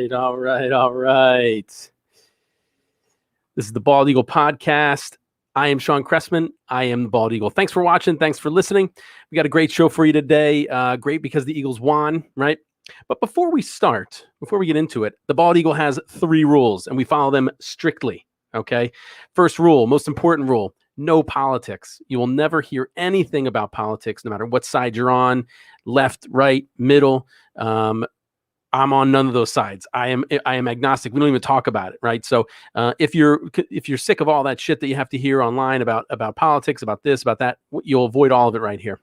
right. This is the Bald Eagle Podcast. I am Shawn Cressman. I am the Bald Eagle. Thanks for watching. Thanks for listening. We got a great show for you today. Great because the Eagles won, right? But before we get into it, the Bald Eagle has 3 rules, and we follow them strictly, okay? First rule, most important rule, no politics. You will never hear anything about politics, no matter what side you're on, left, right, middle. I'm on none of those sides. I am agnostic. We don't even talk about it, right? So if you're sick of all that shit that you have to hear online about politics, about this, about that, you'll avoid all of it right here.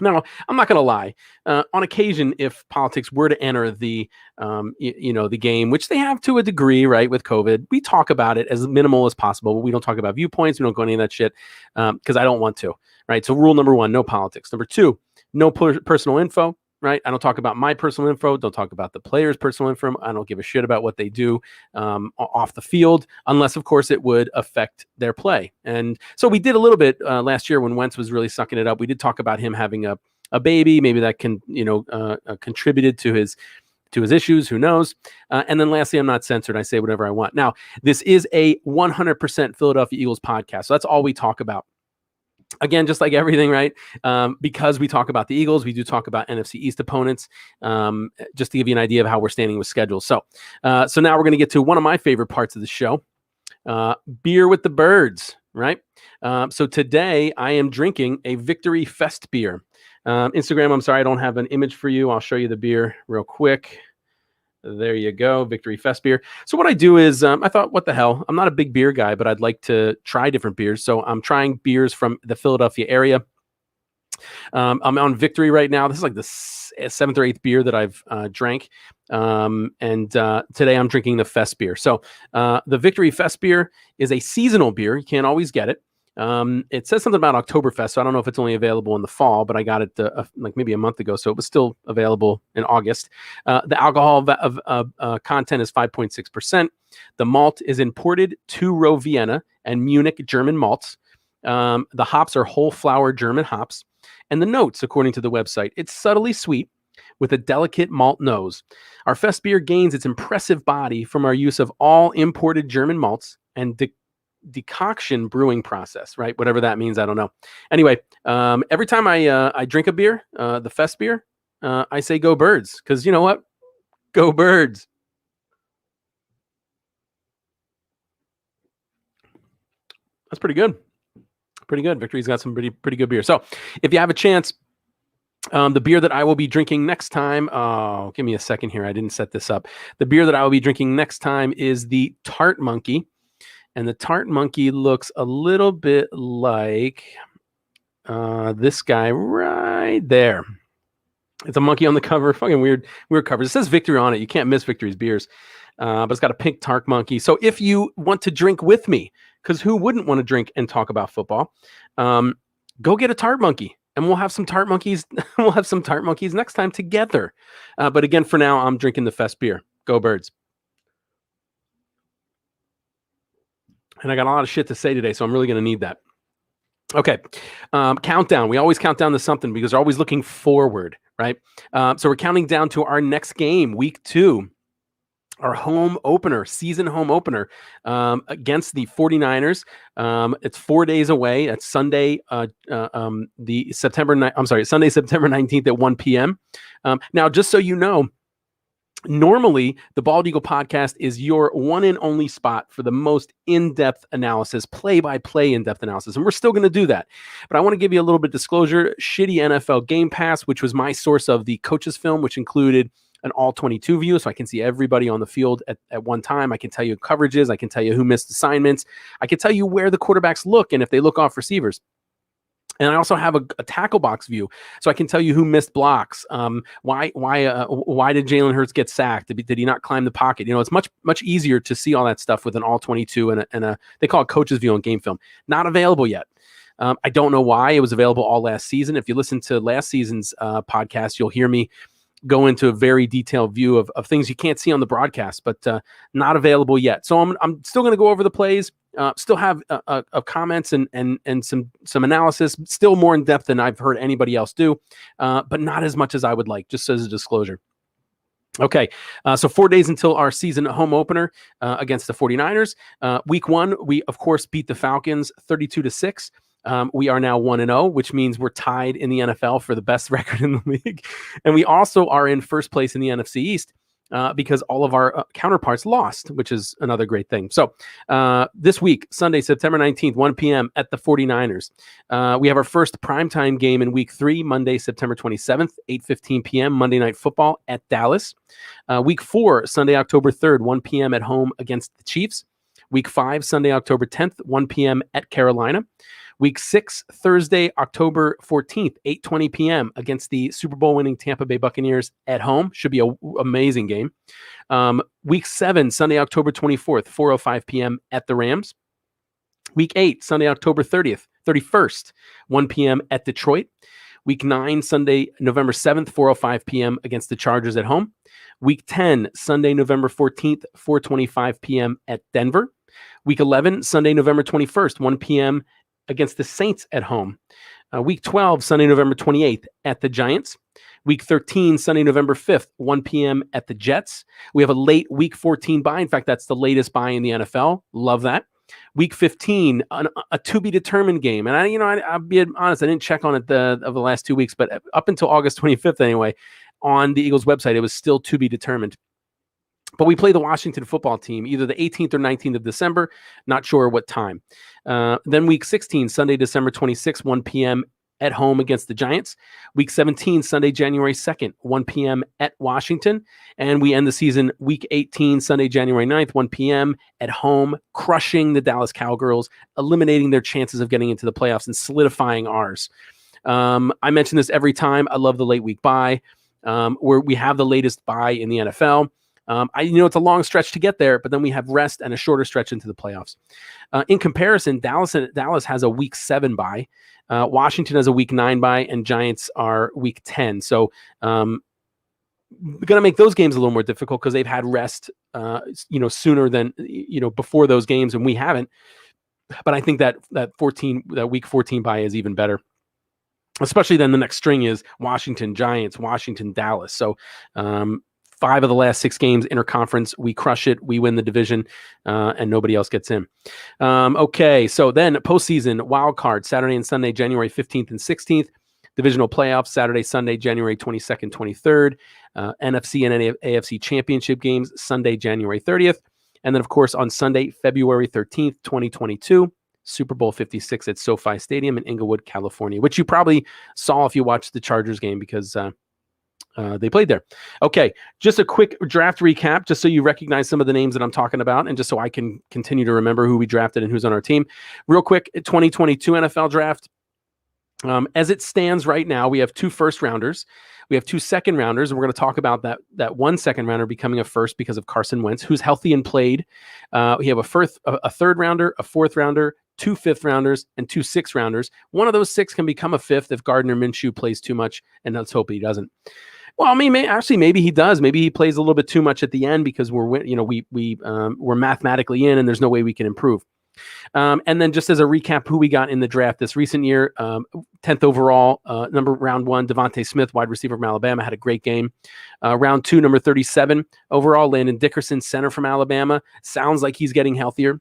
Now, I'm not going to lie. On occasion, if politics were to enter the the game, which they have to a degree, right, with COVID, we talk about it as minimal as possible. But we don't talk about viewpoints. We don't go any of that shit because I don't want to, right? So rule number 1, no politics. Number 2, no personal info. Right? I don't talk about my personal info. Don't talk about the player's personal info. I don't give a shit about what they do off the field, unless, of course, it would affect their play. And so we did a little bit last year when Wentz was really sucking it up. We did talk about him having a baby. Maybe that can, contributed to his issues. Who knows? And then lastly, I'm not censored. I say whatever I want. Now, this is a 100% Philadelphia Eagles podcast. So that's all we talk about. Again, just like everything, right? Because we talk about the Eagles, we do talk about NFC East opponents, just to give you an idea of how we're standing with schedules. So now we're going to get to one of my favorite parts of the show, beer with the birds, right? So today I am drinking a Victory Festbier. Instagram, I'm sorry, I don't have an image for you. I'll show you the beer real quick. There you go, Victory Festbier. So what I do is, I thought, what the hell? I'm not a big beer guy, but I'd like to try different beers. So I'm trying beers from the Philadelphia area. I'm on Victory right now. This is like the 7th or 8th beer that I've drank. And today I'm drinking the Festbier. So the Victory Festbier is a seasonal beer. You can't always get it. It says something about Oktoberfest, so I don't know if it's only available in the fall, but I got it like maybe a month ago, so it was still available in August. The alcohol content is 5.6%. The malt is imported 2-row Vienna and Munich German malts. The hops are whole flower German hops. And the notes, according to the website, it's subtly sweet with a delicate malt nose. Our Festbier gains its impressive body from our use of all imported German malts and decoction brewing process, right? Whatever that means, I don't know. Anyway, every time I drink a beer, the Festbier, I say go birds, because you know what? Go birds. That's pretty good. Pretty good. Victory's got some pretty good beer. So if you have a chance, the beer that I will be drinking next time, give me a second here. I didn't set this up. The beer that I will be drinking next time is the Tart Monkey. And the Tart Monkey looks a little bit like this guy right there. It's a monkey on the cover. Fucking weird covers. It says Victory on it. You can't miss Victory's beers. But it's got a pink Tart Monkey. So if you want to drink with me, because who wouldn't want to drink and talk about football, go get a Tart Monkey. And we'll have some Tart Monkeys. We'll have some Tart Monkeys next time together. But again, for now, I'm drinking the Festbier. Go birds. And I got a lot of shit to say today, so I'm really going to need that. Okay. Countdown. We always count down to something because we're always looking forward, right? So we're counting down to our next game, week 2, our home opener, season home opener against the 49ers. It's 4 days away. That's Sunday, Sunday, September 19th at 1 p.m. Now, just so you know, normally, the Bald Eagle podcast is your one and only spot for the most in-depth analysis, play-by-play in-depth analysis, and we're still going to do that. But I want to give you a little bit of disclosure. Shitty NFL Game Pass, which was my source of the coaches film, which included an all-22 view, so I can see everybody on the field at one time. I can tell you coverages. I can tell you who missed assignments. I can tell you where the quarterbacks look and if they look off receivers. And I also have a tackle box view, so I can tell you who missed blocks. Why did Jalen Hurts get sacked? Did he not climb the pocket? It's much easier to see all that stuff with an all 22 and a they call it coach's view on game film. Not available yet. I don't know why. It was available all last season. If you listen to last season's podcast, you'll hear me go into a very detailed view of things you can't see on the broadcast, but not available yet. So I'm still going to go over the plays. Still have comments and some analysis, still more in depth than I've heard anybody else do, but not as much as I would like, just as a disclosure. Okay, so 4 days until our season home opener against the 49ers. Week 1, we, of course, beat the Falcons 32-6. We are now 1-0, which means we're tied in the NFL for the best record in the league. And we also are in first place in the NFC East because all of our counterparts lost, which is another great thing. So this week, Sunday, September 19th, 1 p.m. at the 49ers. We have our first primetime game in week 3, Monday, September 27th, 8:15 p.m., Monday Night Football at Dallas. Week 4, Sunday, October 3rd, 1 p.m. at home against the Chiefs. Week 5, Sunday, October 10th, 1 p.m. at Carolina. Week 6, Thursday, October 14th, 8:20 p.m. against the Super Bowl winning Tampa Bay Buccaneers at home. Should be an amazing game. Week 7, Sunday, October 24th, 4:05 p.m. at the Rams. Week 8, Sunday, October 31st, 1 p.m. at Detroit. Week 9, Sunday, November 7th, 4:05 p.m. against the Chargers at home. Week 10, Sunday, November 14th, 4:25 p.m. at Denver. Week 11, Sunday, November 21st, 1 p.m. against the Saints at home. Week 12, Sunday, November 28th at the Giants. Week 13, Sunday, November 5th, 1 p.m. at the Jets. We have a late Week 14 bye. In fact, that's the latest bye in the NFL. Love that. Week 15, a to-be-determined game. And I'll be honest, I didn't check on it over the last 2 weeks, but up until August 25th anyway, on the Eagles website, it was still to be determined. But we play the Washington football team either the 18th or 19th of December. Not sure what time. Then week 16, Sunday, December 26th, 1 p.m. at home against the Giants. Week 17, Sunday, January 2nd, 1 p.m. at Washington. And we end the season week 18, Sunday, January 9th, 1 p.m. at home, crushing the Dallas Cowgirls, eliminating their chances of getting into the playoffs and solidifying ours. I mention this every time. I love the late week bye, where we have the latest bye in the NFL. It's a long stretch to get there, but then we have rest and a shorter stretch into the playoffs. In comparison, Dallas has a week 7 bye. Washington has a week 9 bye, and Giants are week 10. So we're going to make those games a little more difficult because they've had rest, sooner than, before those games, and we haven't. But I think that week 14 bye is even better. Especially then the next string is Washington, Giants, Washington, Dallas. So 5 of the last 6 games interconference, we crush it, we win the division, and nobody else gets in. Okay, so then postseason wild card Saturday and Sunday, January 15th and 16th. Divisional playoffs Saturday, Sunday, January 22nd, 23rd. NFC and AFC championship games Sunday, January 30th. And then, of course, on Sunday, February 13th, 2022, Super Bowl 56 at SoFi Stadium in Inglewood, California, which you probably saw if you watched the Chargers game because they played there. Okay, just a quick draft recap, just so you recognize some of the names that I'm talking about, and just so I can continue to remember who we drafted and who's on our team. Real quick, 2022 NFL draft. As it stands right now, we have 2 first-rounders. We have 2 second-rounders, and we're going to talk about that 1 second-rounder becoming a first because of Carson Wentz, who's healthy and played. We have a third-rounder, a fourth-rounder, 2 fifth-rounders, and 2 sixth-rounders. One of those 6 can become a fifth if Gardner Minshew plays too much, and let's hope he doesn't. Well, I mean, maybe he does. Maybe he plays a little bit too much at the end because we're mathematically in, and there's no way we can improve. And then just as a recap, who we got in the draft this recent year, 10th overall, round 1, Devontae Smith, wide receiver from Alabama, had a great game. Round 2, number 37 overall, Landon Dickerson, center from Alabama. Sounds like he's getting healthier.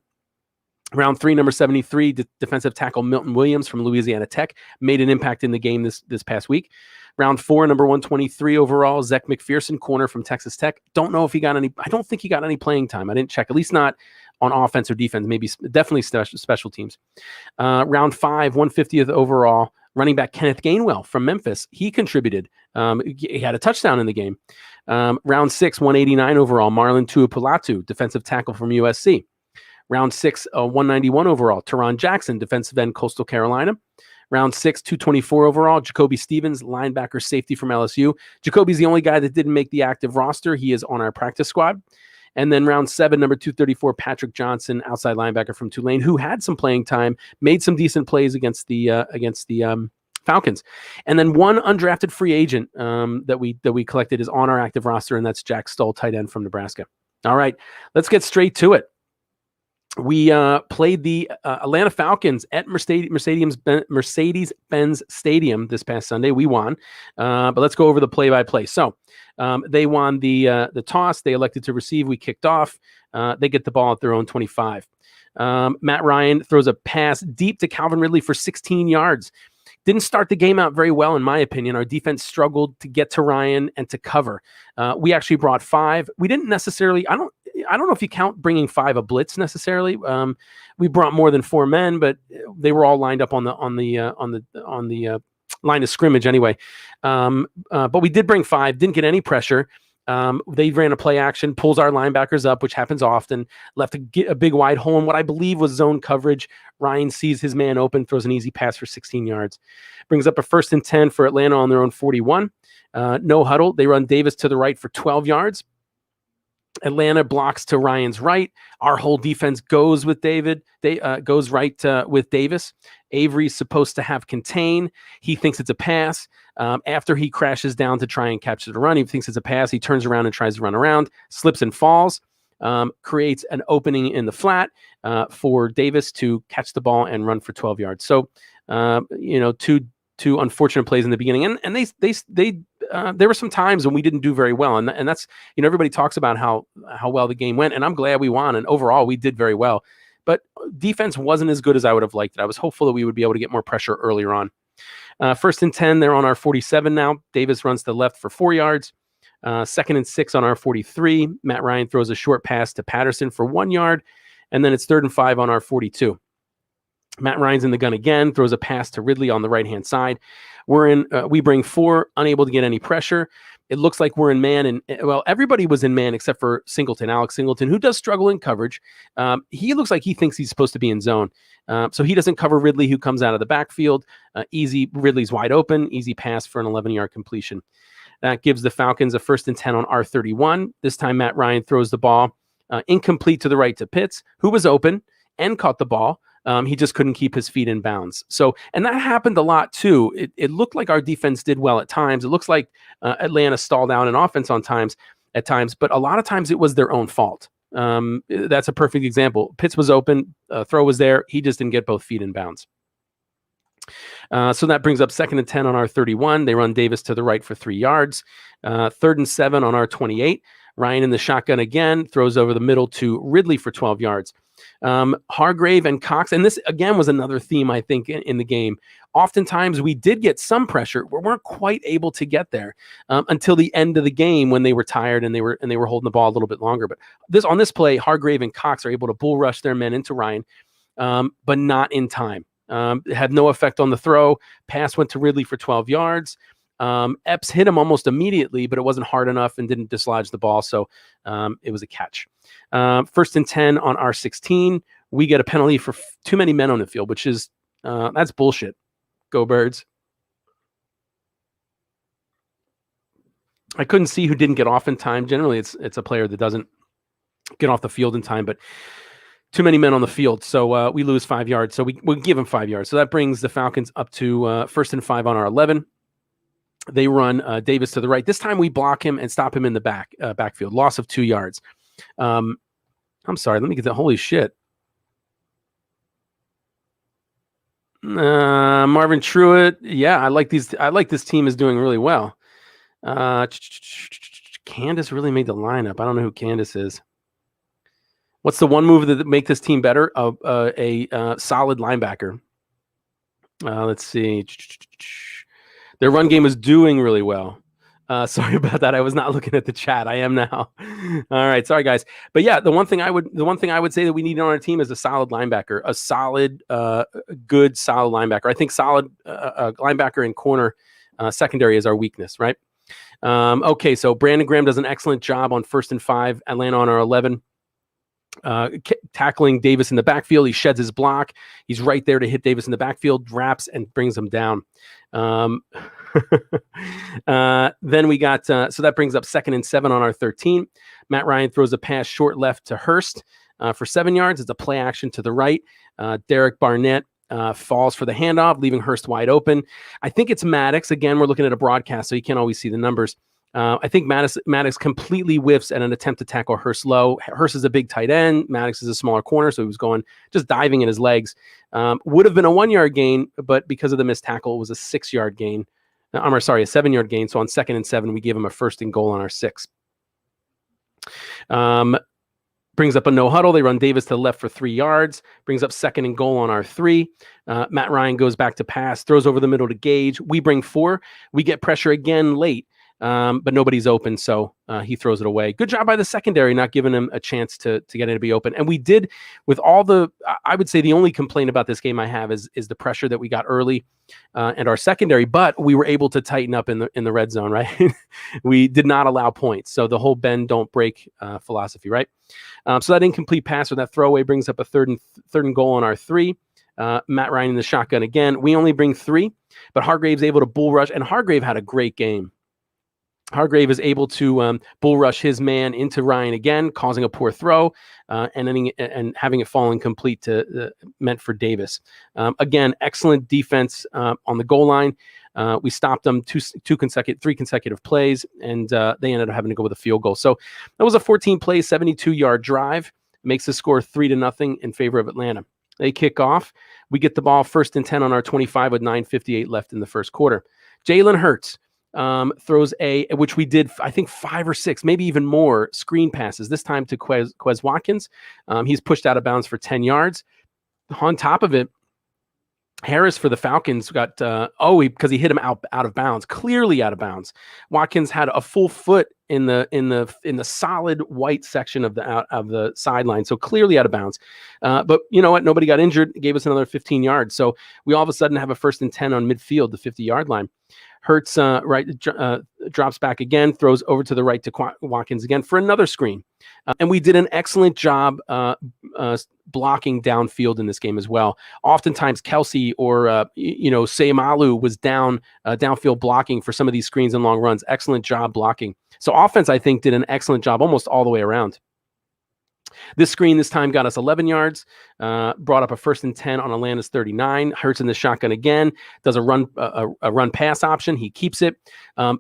Round 3, number 73, defensive tackle Milton Williams from Louisiana Tech, made an impact in the game this past week. Round 4, number 123 overall, Zech McPherson, corner from Texas Tech. I don't think he got any playing time. I didn't check, at least not on offense or defense, definitely special teams. Round 5, 150th overall, running back Kenneth Gainwell from Memphis. He contributed. He had a touchdown in the game. Round 6, 189 overall, Marlon Tuipulotu, defensive tackle from USC. Round 6, 191 overall, Teron Jackson, defensive end, Coastal Carolina. Round 6, 224 overall, Jacoby Stevens, linebacker, safety from LSU. Jacoby's the only guy that didn't make the active roster. He is on our practice squad. And then round 7, number 234, Patrick Johnson, outside linebacker from Tulane, who had some playing time, made some decent plays against the Falcons. And then one undrafted free agent that we collected is on our active roster, and that's Jack Stoll, tight end from Nebraska. All right, let's get straight to it. We played the Atlanta Falcons at Mercedes-Benz Stadium this past Sunday. We won, but let's go over the play-by-play. So they won the toss. They elected to receive. We kicked off. They get the ball at their own 25. Matt Ryan throws a pass deep to Calvin Ridley for 16 yards. Didn't start the game out very well, in my opinion. Our defense struggled to get to Ryan and to cover. We actually brought 5. We didn't necessarily. I don't know if you count bringing 5 a blitz necessarily. We brought more than 4 men, but they were all lined up on the line of scrimmage anyway. But we did bring 5. Didn't get any pressure. They ran a play action, pulls our linebackers up, which happens often, left a big wide hole in what I believe was zone coverage. Ryan sees his man open, throws an easy pass for 16 yards. Brings up a 1st and 10 for Atlanta on their own 41. No huddle. They run Davis to the right for 12 yards. Atlanta blocks to Ryan's right. Our whole defense goes with David. They goes right with Davis. Avery's supposed to have contain. He thinks it's a pass. After he crashes down to try and capture the run, he thinks it's a pass. He turns around and tries to run around, slips and falls, creates an opening in the flat for Davis to catch the ball and run for 12 yards. So, two unfortunate plays in the beginning, and they there were some times when we didn't do very well, and that's, everybody talks about how well the game went, and I'm glad we won, and overall we did very well, but defense wasn't as good as I would have liked it. I was hopeful that we would be able to get more pressure earlier on. 1st and 10, they're on our 47 now. Davis runs to the left for 4 yards. 2nd and 6 on our 43. Matt Ryan throws a short pass to Patterson for 1 yard, and then it's 3rd and 5 on our 42. Matt Ryan's in the gun again, throws a pass to Ridley on the right-hand side. We bring 4, unable to get any pressure. It looks like we're in man, and everybody was in man except for Singleton, Alex Singleton, who does struggle in coverage. He looks like he thinks he's supposed to be in zone. So he doesn't cover Ridley, who comes out of the backfield. Ridley's wide open, easy pass for an 11-yard completion. That gives the Falcons a 1st and 10 on R31. This time Matt Ryan throws the ball incomplete to the right to Pitts, who was open and caught the ball. He just couldn't keep his feet in bounds. So, and that happened a lot too. It looked like our defense did well at times. It looks like Atlanta stalled out in offense at times, but a lot of times it was their own fault. That's a perfect example. Pitts was open, throw was there. He just didn't get both feet in bounds. So that brings up 2nd and 10 on our 31. They run Davis to the right for 3 yards. 3rd and 7 on our 28. Ryan in the shotgun again, throws over the middle to Ridley for 12 yards. Hargrave and Cox, and this again was another theme, I think, in the game. Oftentimes we did get some pressure. We weren't quite able to get there until the end of the game when they were tired and they were holding the ball a little bit longer. But on this play, Hargrave and Cox are able to bull rush their men into Ryan, but not in time. It had no effect on the throw. Pass went to Ridley for 12 yards. Epps hit him almost immediately, but it wasn't hard enough and didn't dislodge the ball, so it was a catch. 1st and 10 on R16. We get a penalty for too many men on the field, which is that's bullshit. Go Birds. I couldn't see who didn't get off in time. Generally, it's a player that doesn't get off the field in time, but too many men on the field, so we lose 5 yards. So we give them 5 yards. So that brings the Falcons up to 1st and 5 on our 11. They run Davis to the right. This time we block him and stop him in the backfield. Loss of 2 yards. I'm sorry. Let me get that. Holy shit. Marvin Truitt. Yeah, I like these. I like this team is doing really well. Candace really made the lineup. I don't know who Candace is. What's the one move that make this team better? A solid linebacker. Let's see. Their run game is doing really well. Sorry about that. I was not looking at the chat. I am now. All right. Sorry, guys. But yeah, the one thing I would say that we need on our team is a solid linebacker, a solid, good, solid linebacker. I think solid linebacker and corner secondary is our weakness, right? Okay. So Brandon Graham does an excellent job on 1st and 5. Atlanta on our 11. Tackling Davis in the backfield. He sheds his block. He's right there to hit Davis in the backfield, wraps and brings him down. Then we got, so that brings up 2nd and 7 on our 13. Matt Ryan throws a pass short left to Hurst for 7 yards. It's a play action to the right. Derek Barnett falls for the handoff, leaving Hurst wide open. I think it's Maddox. Again, we're looking at a broadcast, so you can't always see the numbers. I think Maddox completely whiffs at an attempt to tackle Hurst low. Hurst is a big tight end. Maddox is a smaller corner, so he was just diving in his legs. Would have been a 1 yard gain, but because of the missed tackle, it was a 6 yard gain. A 7 yard gain. So on 2nd and 7, we gave him a 1st and goal on our 6. Brings up a no huddle. They run Davis to the left for 3 yards. Brings up 2nd and goal on our 3. Matt Ryan goes back to pass, throws over the middle to Gage. We bring 4. We get pressure again late. But nobody's open, so he throws it away. Good job by the secondary, not giving him a chance to get it to be open. And we did, with all the, I would say the only complaint about this game I have is the pressure that we got early and our secondary, but we were able to tighten up in the red zone, right? We did not allow points. So the whole bend, don't break philosophy, right? So that incomplete pass or that throwaway brings up a third and goal on our 3. Matt Ryan in the shotgun again. We only bring 3, but Hargrave's able to bull rush, and Hargrave had a great game. Hargrave is able to bull rush his man into Ryan again, causing a poor throw, and having it fall incomplete meant for Davis. Again, excellent defense on the goal line. We stopped them 3 consecutive plays, and they ended up having to go with a field goal. So that was a 14-play, 72-yard drive. Makes the score 3-0 in favor of Atlanta. They kick off. We get the ball 1st and 10 on our 25 with 9:58 left in the first quarter. Jalen Hurts throws which we did, I think 5 or 6, maybe even more screen passes, this time to Quez Watkins. He's pushed out of bounds for 10 yards. On top of it, Harris for the Falcons got, because he hit him out of bounds, clearly out of bounds. Watkins had a full foot in the solid white section of the sideline, so clearly out of bounds. But you know what? Nobody got injured. It gave us another 15 yards. So we all of a sudden have a 1st and 10 on midfield, the 50-yard line. Hurts drops back again, throws over to the right to Watkins again for another screen. And we did an excellent job blocking downfield in this game as well. Oftentimes Kelsey or Sayamalu was downfield blocking for some of these screens and long runs. Excellent job blocking. So offense, I think, did an excellent job almost all the way around. This screen this time got us 11 yards, brought up a 1st and 10 on Atlanta's 39. Hurts in the shotgun again, does a run pass option. He keeps it.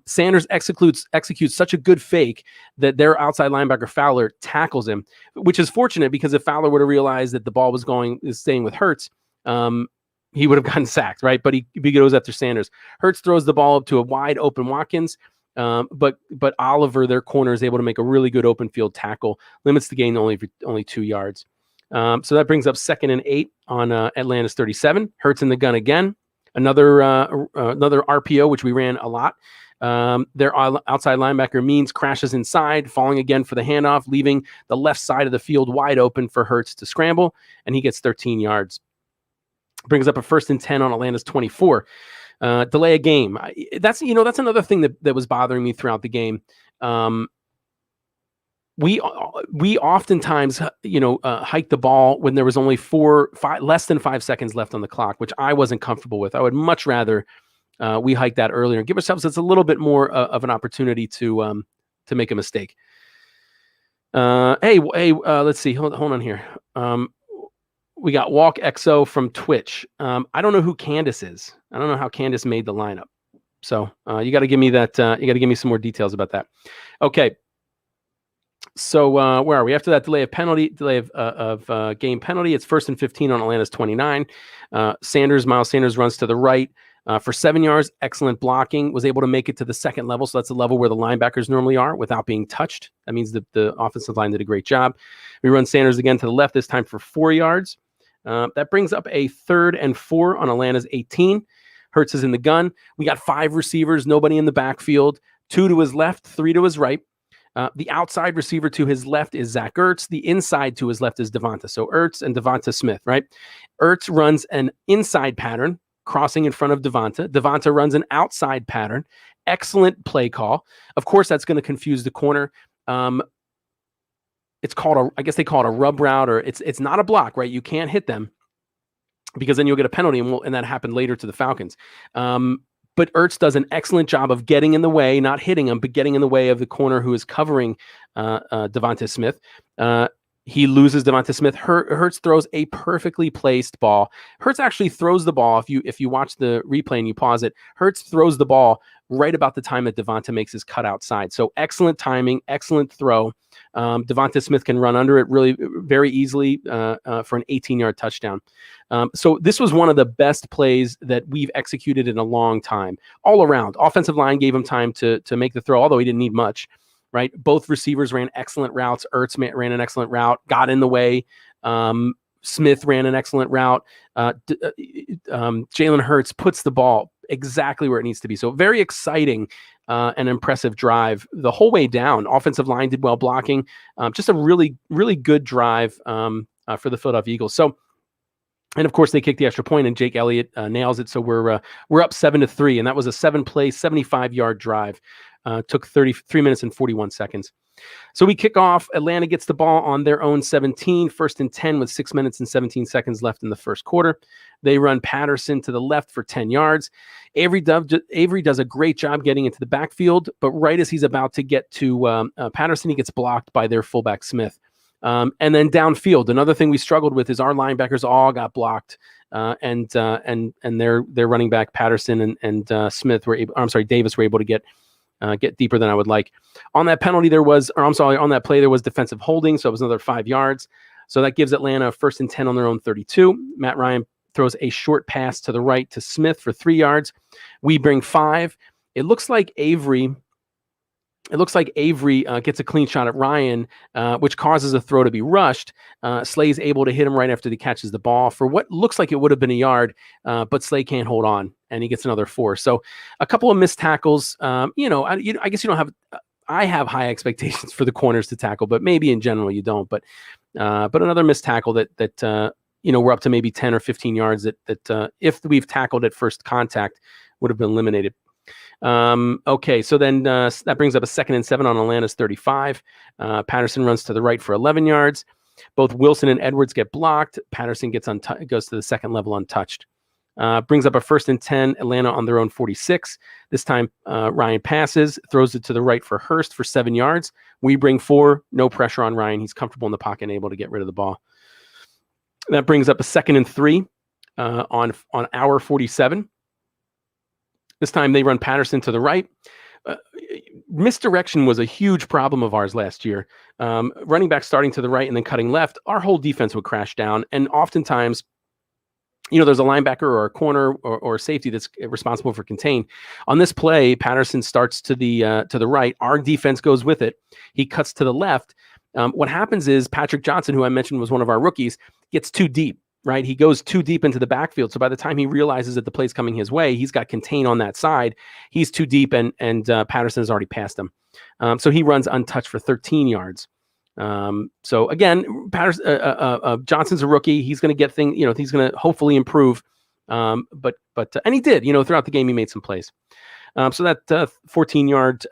Sanders executes such a good fake that their outside linebacker Fowler tackles him, which is fortunate because if Fowler would have realized that the ball was staying with Hurts, he would have gotten sacked, right? But he goes after Sanders. Hurts throws the ball up to a wide open Watkins. But Oliver, their corner, is able to make a really good open field tackle, limits the gain only 2 yards. So that brings up 2nd and 8 on Atlanta's 37. Hurts in the gun again. Another RPO, which we ran a lot. Their outside linebacker Means crashes inside, falling again for the handoff, leaving the left side of the field wide open for Hurts to scramble, and he gets 13 yards. Brings up a 1st and 10 on Atlanta's 24. Delay a game. That's another thing that was bothering me throughout the game. We oftentimes hike the ball when there was only less than 5 seconds left on the clock, which I wasn't comfortable with. I would much rather we hike that earlier and give ourselves a little bit more of an opportunity to make a mistake. Let's see. Hold on here. We got Walk XO from Twitch. I don't know who Candace is. I don't know how Candace made the lineup. So you got to give me that. You got to give me some more details about that. Okay. So where are we? After that delay of game penalty, it's 1st and 15 on Atlanta's 29. Miles Sanders runs to the right for 7 yards. Excellent blocking. Was able to make it to the 2nd level. So that's the level where the linebackers normally are without being touched. That means the offensive line did a great job. We run Sanders again to the left, this time for 4 yards. That brings up a 3rd and 4 on Atlanta's 18. Hurts is in the gun. We got 5 receivers, nobody in the backfield. 2 to his left, 3 to his right. The outside receiver to his left is Zach Ertz. The inside to his left is Devonta. So Ertz and Devonta Smith, right? Ertz runs an inside pattern, crossing in front of Devonta. Devonta runs an outside pattern. Excellent play call. Of course, that's going to confuse the corner. It's called I guess they call it a rub route, or it's not a block, right? You can't hit them because then you'll get a penalty, and that happened later to the Falcons. But Ertz does an excellent job of getting in the way, not hitting him, but getting in the way of the corner who is covering Devonta Smith. He loses Devonta Smith. Hurts throws a perfectly placed ball. Hurts actually throws the ball. If you watch the replay and you pause it, Hurts throws the ball right about the time that Devonta makes his cut outside. So excellent timing, excellent throw. Devonta Smith can run under it really very easily for an 18-yard touchdown. So this was one of the best plays that we've executed in a long time. All around, offensive line gave him time to make the throw, although he didn't need much. Right, both receivers ran excellent routes. Ertz ran an excellent route, got in the way. Smith ran an excellent route. Jalen Hurts puts the ball exactly where it needs to be. So very exciting and impressive drive the whole way down. Offensive line did well blocking. Just a really, really good drive for the Philadelphia Eagles. So, and of course they kicked the extra point and Jake Elliott nails it. So we're up 7-3, and that was a 7-play, 75-yard drive. Took 33 minutes and 41 seconds. So we kick off. Atlanta gets the ball on their own 17, 1st and 10 with 6 minutes and 17 seconds left in the first quarter. They run Patterson to the left for 10 yards. Avery does a great job getting into the backfield, but right as he's about to get to Patterson, he gets blocked by their fullback Smith. And then downfield, another thing we struggled with is our linebackers all got blocked, and their running back Patterson and Smith Davis were able to get deeper than I would like. On that penalty, on that play, there was defensive holding, so it was another 5 yards. So that gives Atlanta a 1st and 10 on their own 32. Matt Ryan throws a short pass to the right to Smith for 3 yards. We bring 5. It looks like Avery gets a clean shot at Ryan, which causes a throw to be rushed. Slay's able to hit him right after he catches the ball for what looks like it would have been a yard, but Slay can't hold on, and he gets another 4. So a couple of missed tackles. I guess you don't have. I have high expectations for the corners to tackle, but maybe in general you don't. But another missed tackle that we're up to maybe 10 or 15 yards that if we've tackled at first contact would have been eliminated. Okay, so then that brings up a 2nd and 7 on Atlanta's 35. Patterson runs to the right for 11 yards. Both Wilson and Edwards get blocked. Patterson goes to the second level untouched. Brings up a 1st and 10, Atlanta on their own 46. This time Ryan passes, throws it to the right for Hurst for 7 yards. We bring 4, no pressure on Ryan. He's comfortable in the pocket and able to get rid of the ball. That brings up a 2nd and 3 on our 47. This time they run Patterson to the right. Misdirection was a huge problem of ours last year. Running back starting to the right and then cutting left, our whole defense would crash down. And oftentimes, there's a linebacker or a corner or a safety that's responsible for contain. On this play, Patterson starts to the right. Our defense goes with it. He cuts to the left. What happens is Patrick Johnson, who I mentioned was one of our rookies, gets too deep. Right, he goes too deep into the backfield. So by the time he realizes that the play's coming his way, he's got contain on that side. He's too deep, and Patterson has already passed him. So he runs untouched for 13 yards. So again, Johnson's a rookie. He's going to get things. He's going to hopefully improve. But and he did. Throughout the game, he made some plays. So that 14-yard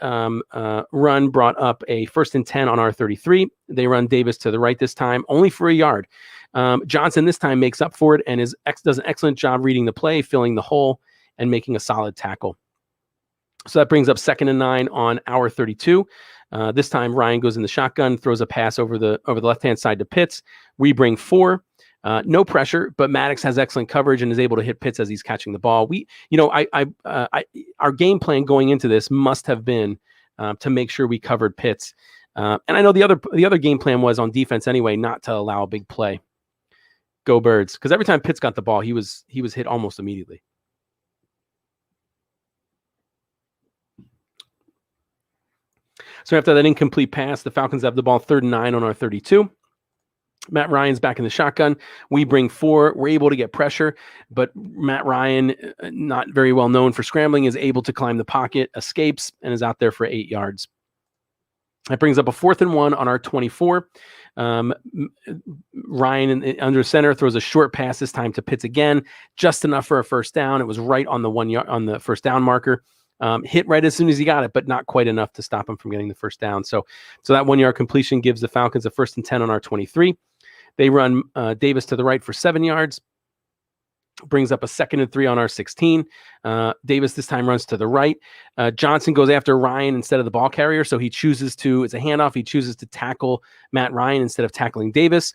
run brought up a 1st and 10 on our 33. They run Davis to the right this time, only for a yard. Johnson this time makes up for it and does an excellent job reading the play, filling the hole, and making a solid tackle. So that brings up 2nd and 9 on our 32. This time Ryan goes in the shotgun, throws a pass over the left-hand side to Pitts. We bring 4. No pressure, but Maddox has excellent coverage and is able to hit Pitts as he's catching the ball. Our game plan going into this must have been to make sure we covered Pitts. And I know the other game plan was on defense anyway, not to allow a big play. Go Birds! Because every time Pitts got the ball, he was hit almost immediately. So after that incomplete pass, the Falcons have the ball 3rd and 9 on our 32. Matt Ryan's back in the shotgun. We bring 4. We're able to get pressure, but Matt Ryan, not very well known for scrambling, is able to climb the pocket, escapes, and is out there for 8 yards. That brings up a 4th and 1 on our 24. Ryan under center throws a short pass this time to Pitts again, just enough for a 1st down. It was right on the 1 yard on the 1st down marker. Hit right as soon as he got it, but not quite enough to stop him from getting the 1st down. So that 1 yard completion gives the Falcons a 1st and 10 on our 23. They run Davis to the right for 7 yards. Brings up a 2nd and 3 on our 16. Davis this time runs to the right. Johnson goes after Ryan instead of the ball carrier, so it's a handoff. He chooses to tackle Matt Ryan instead of tackling Davis.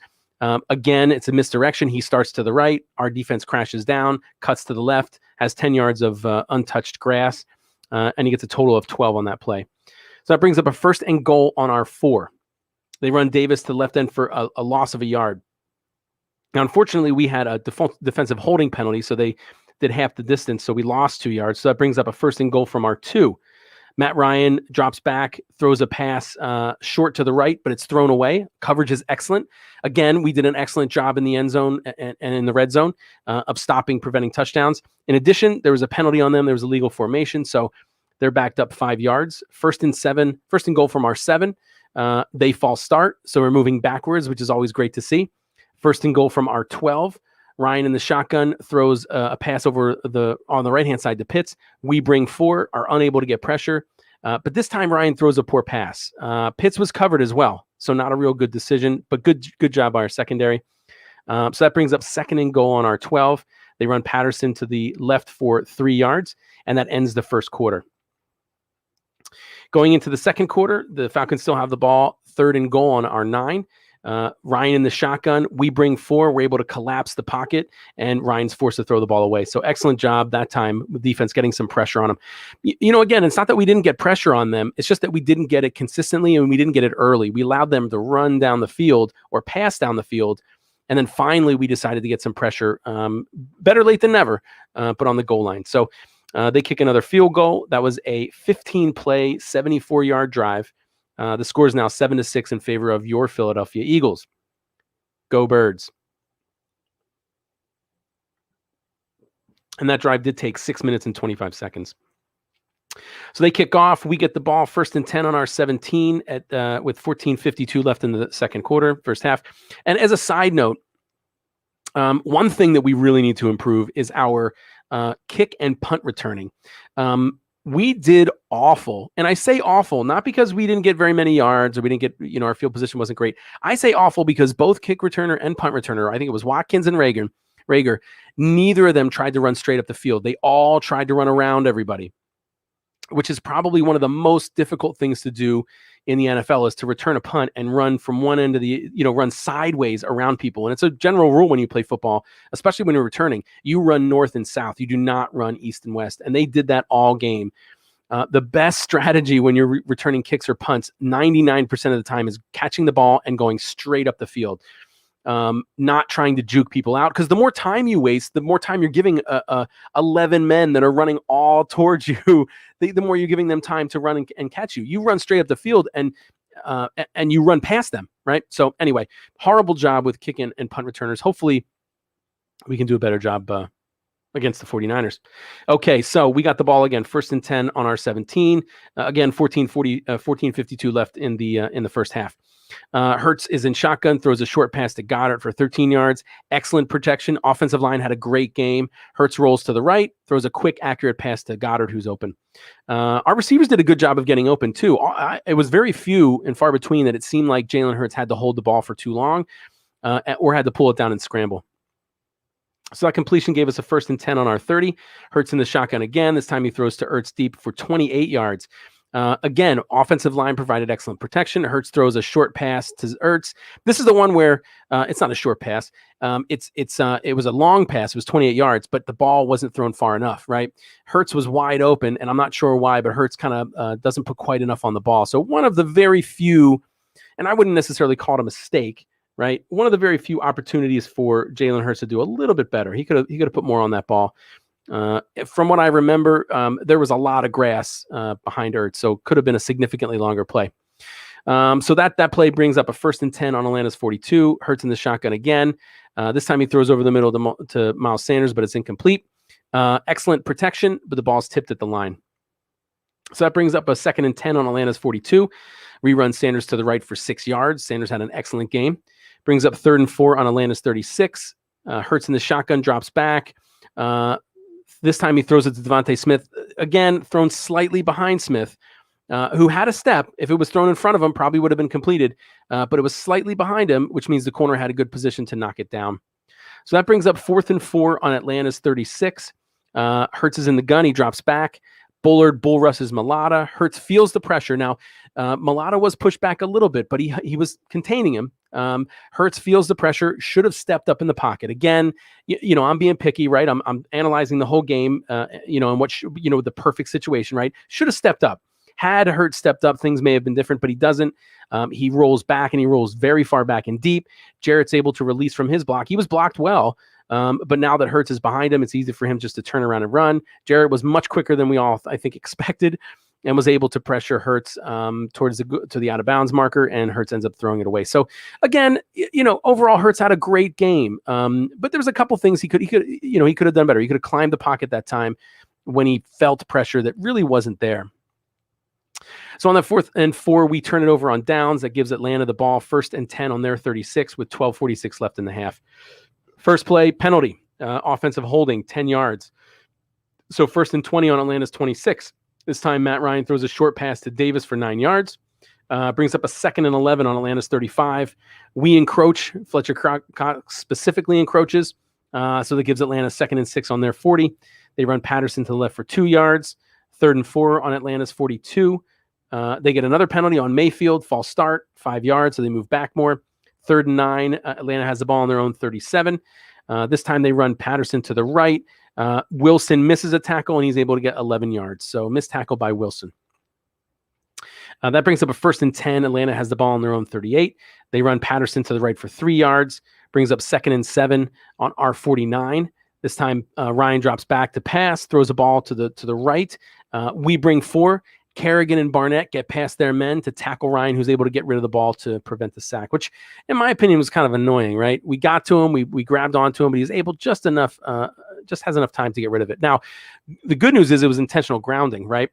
Again, it's a misdirection. He starts to the right. Our defense crashes down, cuts to the left, has 10 yards of untouched grass, and he gets a total of 12 on that play. So that brings up a 1st and goal on our 4. They run Davis to the left end for a loss of a yard. Now, unfortunately, we had a defensive holding penalty, so they did half the distance, so we lost 2 yards. So that brings up a 1st and goal from our 2. Matt Ryan drops back, throws a pass short to the right, but it's thrown away. Coverage is excellent. Again, we did an excellent job in the end zone and in the red zone of preventing touchdowns. In addition, there was a penalty on them. There was a legal formation, so they're backed up 5 yards. 1st and goal from our 7. They false start, so we're moving backwards, which is always great to see. 1st and goal from our 12. Ryan in the shotgun throws a pass on the right-hand side to Pitts. We bring 4, are unable to get pressure. But this time, Ryan throws a poor pass. Pitts was covered as well, so not a real good decision, but good job by our secondary. So that brings up 2nd and goal on our 12. They run Patterson to the left for 3 yards, and that ends the first quarter. Going into the second quarter, the Falcons still have the ball. 3rd and goal on our 9. Ryan in the shotgun. We bring 4. We're able to collapse the pocket, and Ryan's forced to throw the ball away. So excellent job that time with defense getting some pressure on him. Again, it's not that we didn't get pressure on them. It's just that we didn't get it consistently, and we didn't get it early. We allowed them to run down the field or pass down the field, and then finally we decided to get some pressure. Better late than never, but on the goal line. So they kick another field goal. That was a 15-play, 74-yard drive. The score is now 7-6 in favor of your Philadelphia Eagles. Go Birds. And that drive did take 6 minutes and 25 seconds. So they kick off. We get the ball 1st and 10 on our 17 with 14:52 left in the second quarter, first half. And as a side note, one thing that we really need to improve is our kick and punt returning. We did awful. And I say awful, not because we didn't get very many yards or we didn't get, our field position wasn't great. I say awful because both kick returner and punt returner, I think it was Watkins and Rager, neither of them tried to run straight up the field. They all tried to run around everybody, which is probably one of the most difficult things to do in the NFL is to return a punt and run from one end of the, run sideways around people. And it's a general rule when you play football, especially when you're returning, you run north and south. You do not run east and west. And they did that all game. The best strategy when you're returning kicks or punts, 99% of the time is catching the ball and going straight up the field. Not trying to juke people out, because the more time you waste, the more time you're giving 11 men that are running all towards you, the more you're giving them time to run and catch you. You run straight up the field and you run past them, right? So anyway, horrible job with kick and punt returners. Hopefully we can do a better job against the 49ers. Okay, so we got the ball again, 1st and 10 on our 17. Again, 14:52 left in the first half. Hurts is in shotgun, throws a short pass to Goddard for 13 yards. Excellent protection. Offensive line had a great game. Hurts rolls to the right, throws a quick, accurate pass to Goddard, who's open. Our receivers did a good job of getting open, too. It was very few and far between that it seemed like Jalen Hurts had to hold the ball for too long or had to pull it down and scramble. So that completion gave us a 1st and 10 on our 30. Hurts in the shotgun again. This time he throws to Ertz deep for 28 yards. Again, offensive line provided excellent protection. Hurts throws a short pass to Ertz. This is the one where it's not a short pass. It was a long pass. It was 28 yards, but the ball wasn't thrown far enough, right? Hurts was wide open, and I'm not sure why, but Hurts kind of doesn't put quite enough on the ball. So one of the very few, and I wouldn't necessarily call it a mistake, right? One of the very few opportunities for Jalen Hurts to do a little bit better. He could have put more on that ball. From what I remember, there was a lot of grass behind Ertz, so could have been a significantly longer play. So that play brings up a 1st and 10 on Atlanta's 42. Hurts in the shotgun again. This time he throws over the middle to Miles Sanders, but it's incomplete. Excellent protection, but the ball's tipped at the line. So that brings up a 2nd and 10 on Atlanta's 42. Rerun Sanders to the right for 6 yards. Sanders had an excellent game. Brings up 3rd and 4 on Atlanta's 36. Hurts in the shotgun, drops back. This time he throws it to Devontae Smith. Again, thrown slightly behind Smith, who had a step. If it was thrown in front of him, probably would have been completed. But it was slightly behind him, which means the corner had a good position to knock it down. So that brings up 4th and 4 on Atlanta's 36. Hurts is in the gun. He drops back. Bullard bull rushes Malata. Hurts feels the pressure. Now, Malata was pushed back a little bit, but he was containing him. Hurts feels the pressure, should have stepped up in the pocket. Again, I'm being picky, right? I'm analyzing the whole game, and what the perfect situation, right? Should have stepped up. Had Hurts stepped up, things may have been different, but he doesn't. He rolls back, and he rolls very far back and deep. Jarrett's able to release from his block. He was blocked well. But now that Hurts is behind him, it's easy for him just to turn around and run. Jarrett was much quicker than we all, I think, expected, and was able to pressure Hurts towards the out of bounds marker, and Hurts ends up throwing it away. So again, overall Hurts had a great game. But there was a couple things he could have done better. He could have climbed the pocket that time when he felt pressure that really wasn't there. So on the 4th and 4, we turn it over on downs. That gives Atlanta the ball, 1st and 10 on their 36 with 12:46 left in the half. First play, penalty, offensive holding, 10 yards. So 1st and 20 on Atlanta's 26. This time, Matt Ryan throws a short pass to Davis for 9 yards. Brings up a 2nd and 11 on Atlanta's 35. We encroach. Fletcher Cox specifically encroaches. So that gives Atlanta 2nd and 6 on their 40. They run Patterson to the left for 2 yards. 3rd and 4 on Atlanta's 42. They get another penalty on Mayfield, false start, 5 yards, so they move back more. 3rd and 9, Atlanta has the ball on their own 37. This time they run Patterson to the right. Wilson misses a tackle, and he's able to get 11 yards. So missed tackle by Wilson. That brings up a 1st and 10. Atlanta has the ball on their own 38. They run Patterson to the right for 3 yards. Brings up 2nd and 7 on R49. This time Ryan drops back to pass, throws a ball to the right. We bring 4. Kerrigan and Barnett get past their men to tackle Ryan, who's able to get rid of the ball to prevent the sack, which, in my opinion, was kind of annoying, right? We got to him, we grabbed onto him, but he's able just has enough time to get rid of it. Now, the good news is it was intentional grounding, right?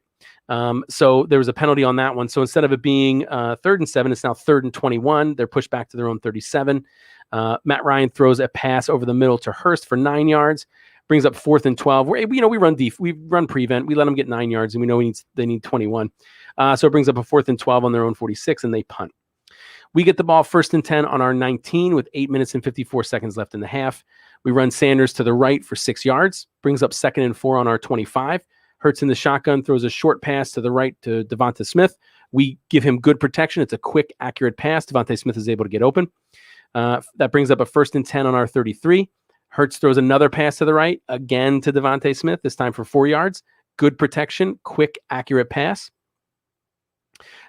So there was a penalty on that one. So instead of it being 3rd and 7, it's now 3rd and 21. They're pushed back to their own 37. Matt Ryan throws a pass over the middle to Hurst for 9 yards. Brings up 4th and 12. We run prevent. We let them get 9 yards, and we know they need 21. So it brings up a 4th and 12 on their own 46, and they punt. We get the ball 1st and 10 on our 19 with 8 minutes and 54 seconds left in the half. We run Sanders to the right for 6 yards. Brings up 2nd and 4 on our 25. Hurts in the shotgun, throws a short pass to the right to Devonta Smith. We give him good protection. It's a quick, accurate pass. Devonta Smith is able to get open. That brings up a 1st and 10 on our 33. Hurts throws another pass to the right, again to Devonta Smith, this time for 4 yards. Good protection, quick, accurate pass.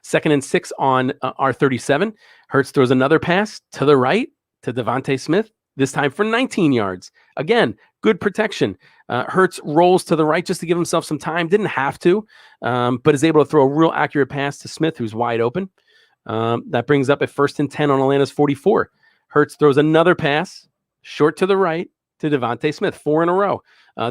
2nd and 6 on R37. Hurts throws another pass to the right to Devonta Smith, this time for 19 yards. Again, good protection. Hurts rolls to the right just to give himself some time. Didn't have to, but is able to throw a real accurate pass to Smith, who's wide open. That brings up a 1st and 10 on Atlanta's 44. Hurts throws another pass, short to the right to Devonta Smith, 4 in a row,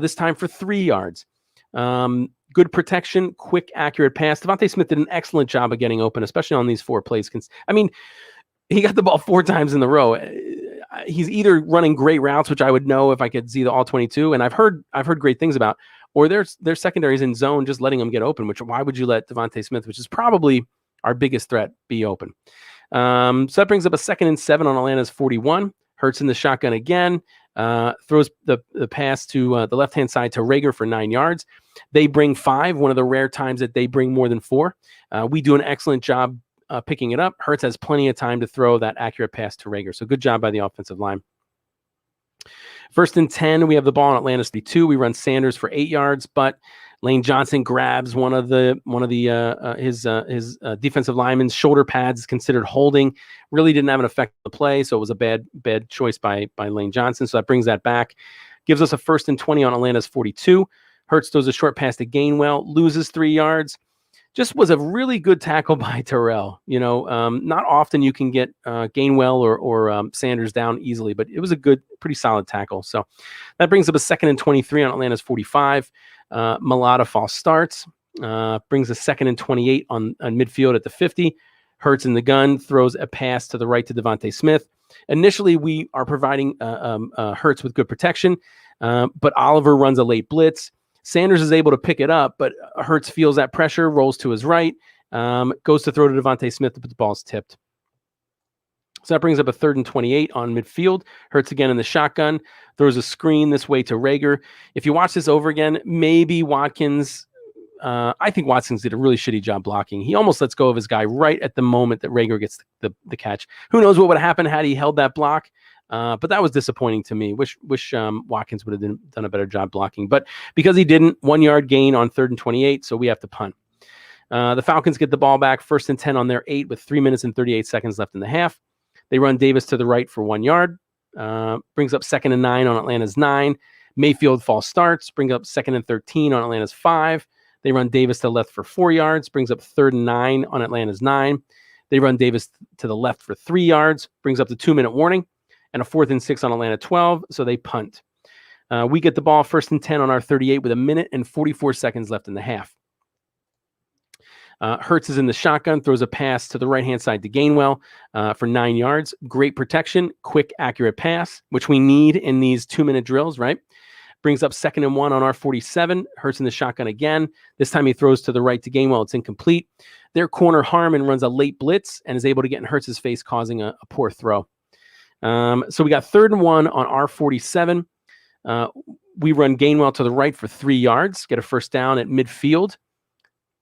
this time for 3 yards. Good protection, quick, accurate pass. Devonta Smith did an excellent job of getting open, especially on these 4 plays. I mean, he got the ball 4 times in the row. He's either running great routes, which I would know if I could see the all 22, and I've heard great things about, or their secondaries in zone just letting them get open, which why would you let Devonta Smith, which is probably our biggest threat, be open? So that brings up a 2nd and 7 on Atlanta's 41. Hurts in the shotgun again, throws the pass to the left-hand side to Rager for 9 yards. They bring 5, one of the rare times that they bring more than 4. We do an excellent job picking it up. Hurts has plenty of time to throw that accurate pass to Rager. So good job by the offensive line. 1st and 10, we have the ball on Atlanta's 32. We run Sanders for 8 yards, but Lane Johnson grabs one of his defensive lineman's shoulder pads, considered holding. Really didn't have an effect on the play, so it was a bad choice by Lane Johnson. So that brings that back. Gives us a 1st and 20 on Atlanta's 42. Hurts throws a short pass to Gainwell, loses 3 yards. Just was a really good tackle by Terrell. Not often you can get Gainwell or Sanders down easily, but it was a good, pretty solid tackle. So that brings up a 2nd and 23 on Atlanta's 45. Malata false starts. Brings a 2nd and 28 on midfield at the 50. Hurts in the gun, throws a pass to the right to Devonta Smith. Initially, we are providing Hurts with good protection, but Oliver runs a late blitz. Sanders is able to pick it up, but Hurts feels that pressure, rolls to his right, goes to throw to Devonta Smith, but the ball's tipped. So that brings up a 3rd and 28 on midfield. Hurts again in the shotgun, throws a screen this way to Rager. If you watch this over again, maybe Watkins, I think Watkins did a really shitty job blocking. He almost lets go of his guy right at the moment that Rager gets the catch. Who knows what would have happened had he held that block? But that was disappointing to me. Wish Watkins would have done a better job blocking. But because he didn't, 1 yard gain on 3rd and 28, so we have to punt. The Falcons get the ball back, 1st and 10 on their 8 with 3 minutes and 38 seconds left in the half. They run Davis to the right for 1 yard. Brings up 2nd and 9 on Atlanta's 9. Mayfield false starts. Brings up 2nd and 13 on Atlanta's 5. They run Davis to the left for 4 yards. Brings up 3rd and 9 on Atlanta's 9. They run Davis to the left for 3 yards. Brings up the 2-minute warning. And a 4th and 6 on Atlanta 12. So they punt. We get the ball 1st and 10 on our 38 with 1 minute and 44 seconds left in the half. Hurts is in the shotgun, throws a pass to the right-hand side to Gainwell for 9 yards. Great protection, quick, accurate pass, which we need in these 2-minute drills, right? Brings up 2nd and 1 on our 47. Hurts in the shotgun again. This time he throws to the right to Gainwell. It's incomplete. Their corner Harmon runs a late blitz and is able to get in Hurts' face, causing a poor throw. So we got 3rd and 1 on our 47. We run Gainwell to the right for 3 yards, get a 1st down at midfield.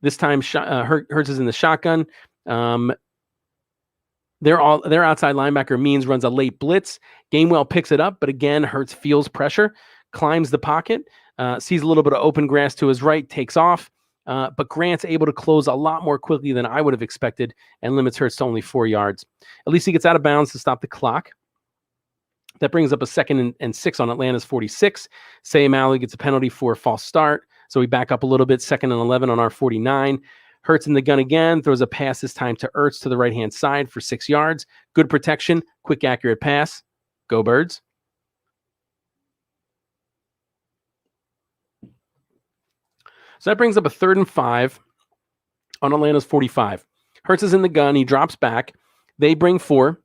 This time, Hurts is in the shotgun. Their outside linebacker Means runs a late blitz. Gainwell picks it up, but again, Hurts feels pressure, climbs the pocket, sees a little bit of open grass to his right, takes off. But Grant's able to close a lot more quickly than I would have expected and limits Hurts to only 4 yards. At least he gets out of bounds to stop the clock. That brings up a 2nd and 6 on Atlanta's 46. Sayamali gets a penalty for a false start. So we back up a little bit, 2nd and 11 on our 49. Hurts in the gun again, throws a pass this time to Ertz to the right-hand side for 6 yards. Good protection, quick, accurate pass. Go Birds. So that brings up a 3rd and 5 on Atlanta's 45. Hurts is in the gun. He drops back. They bring 4.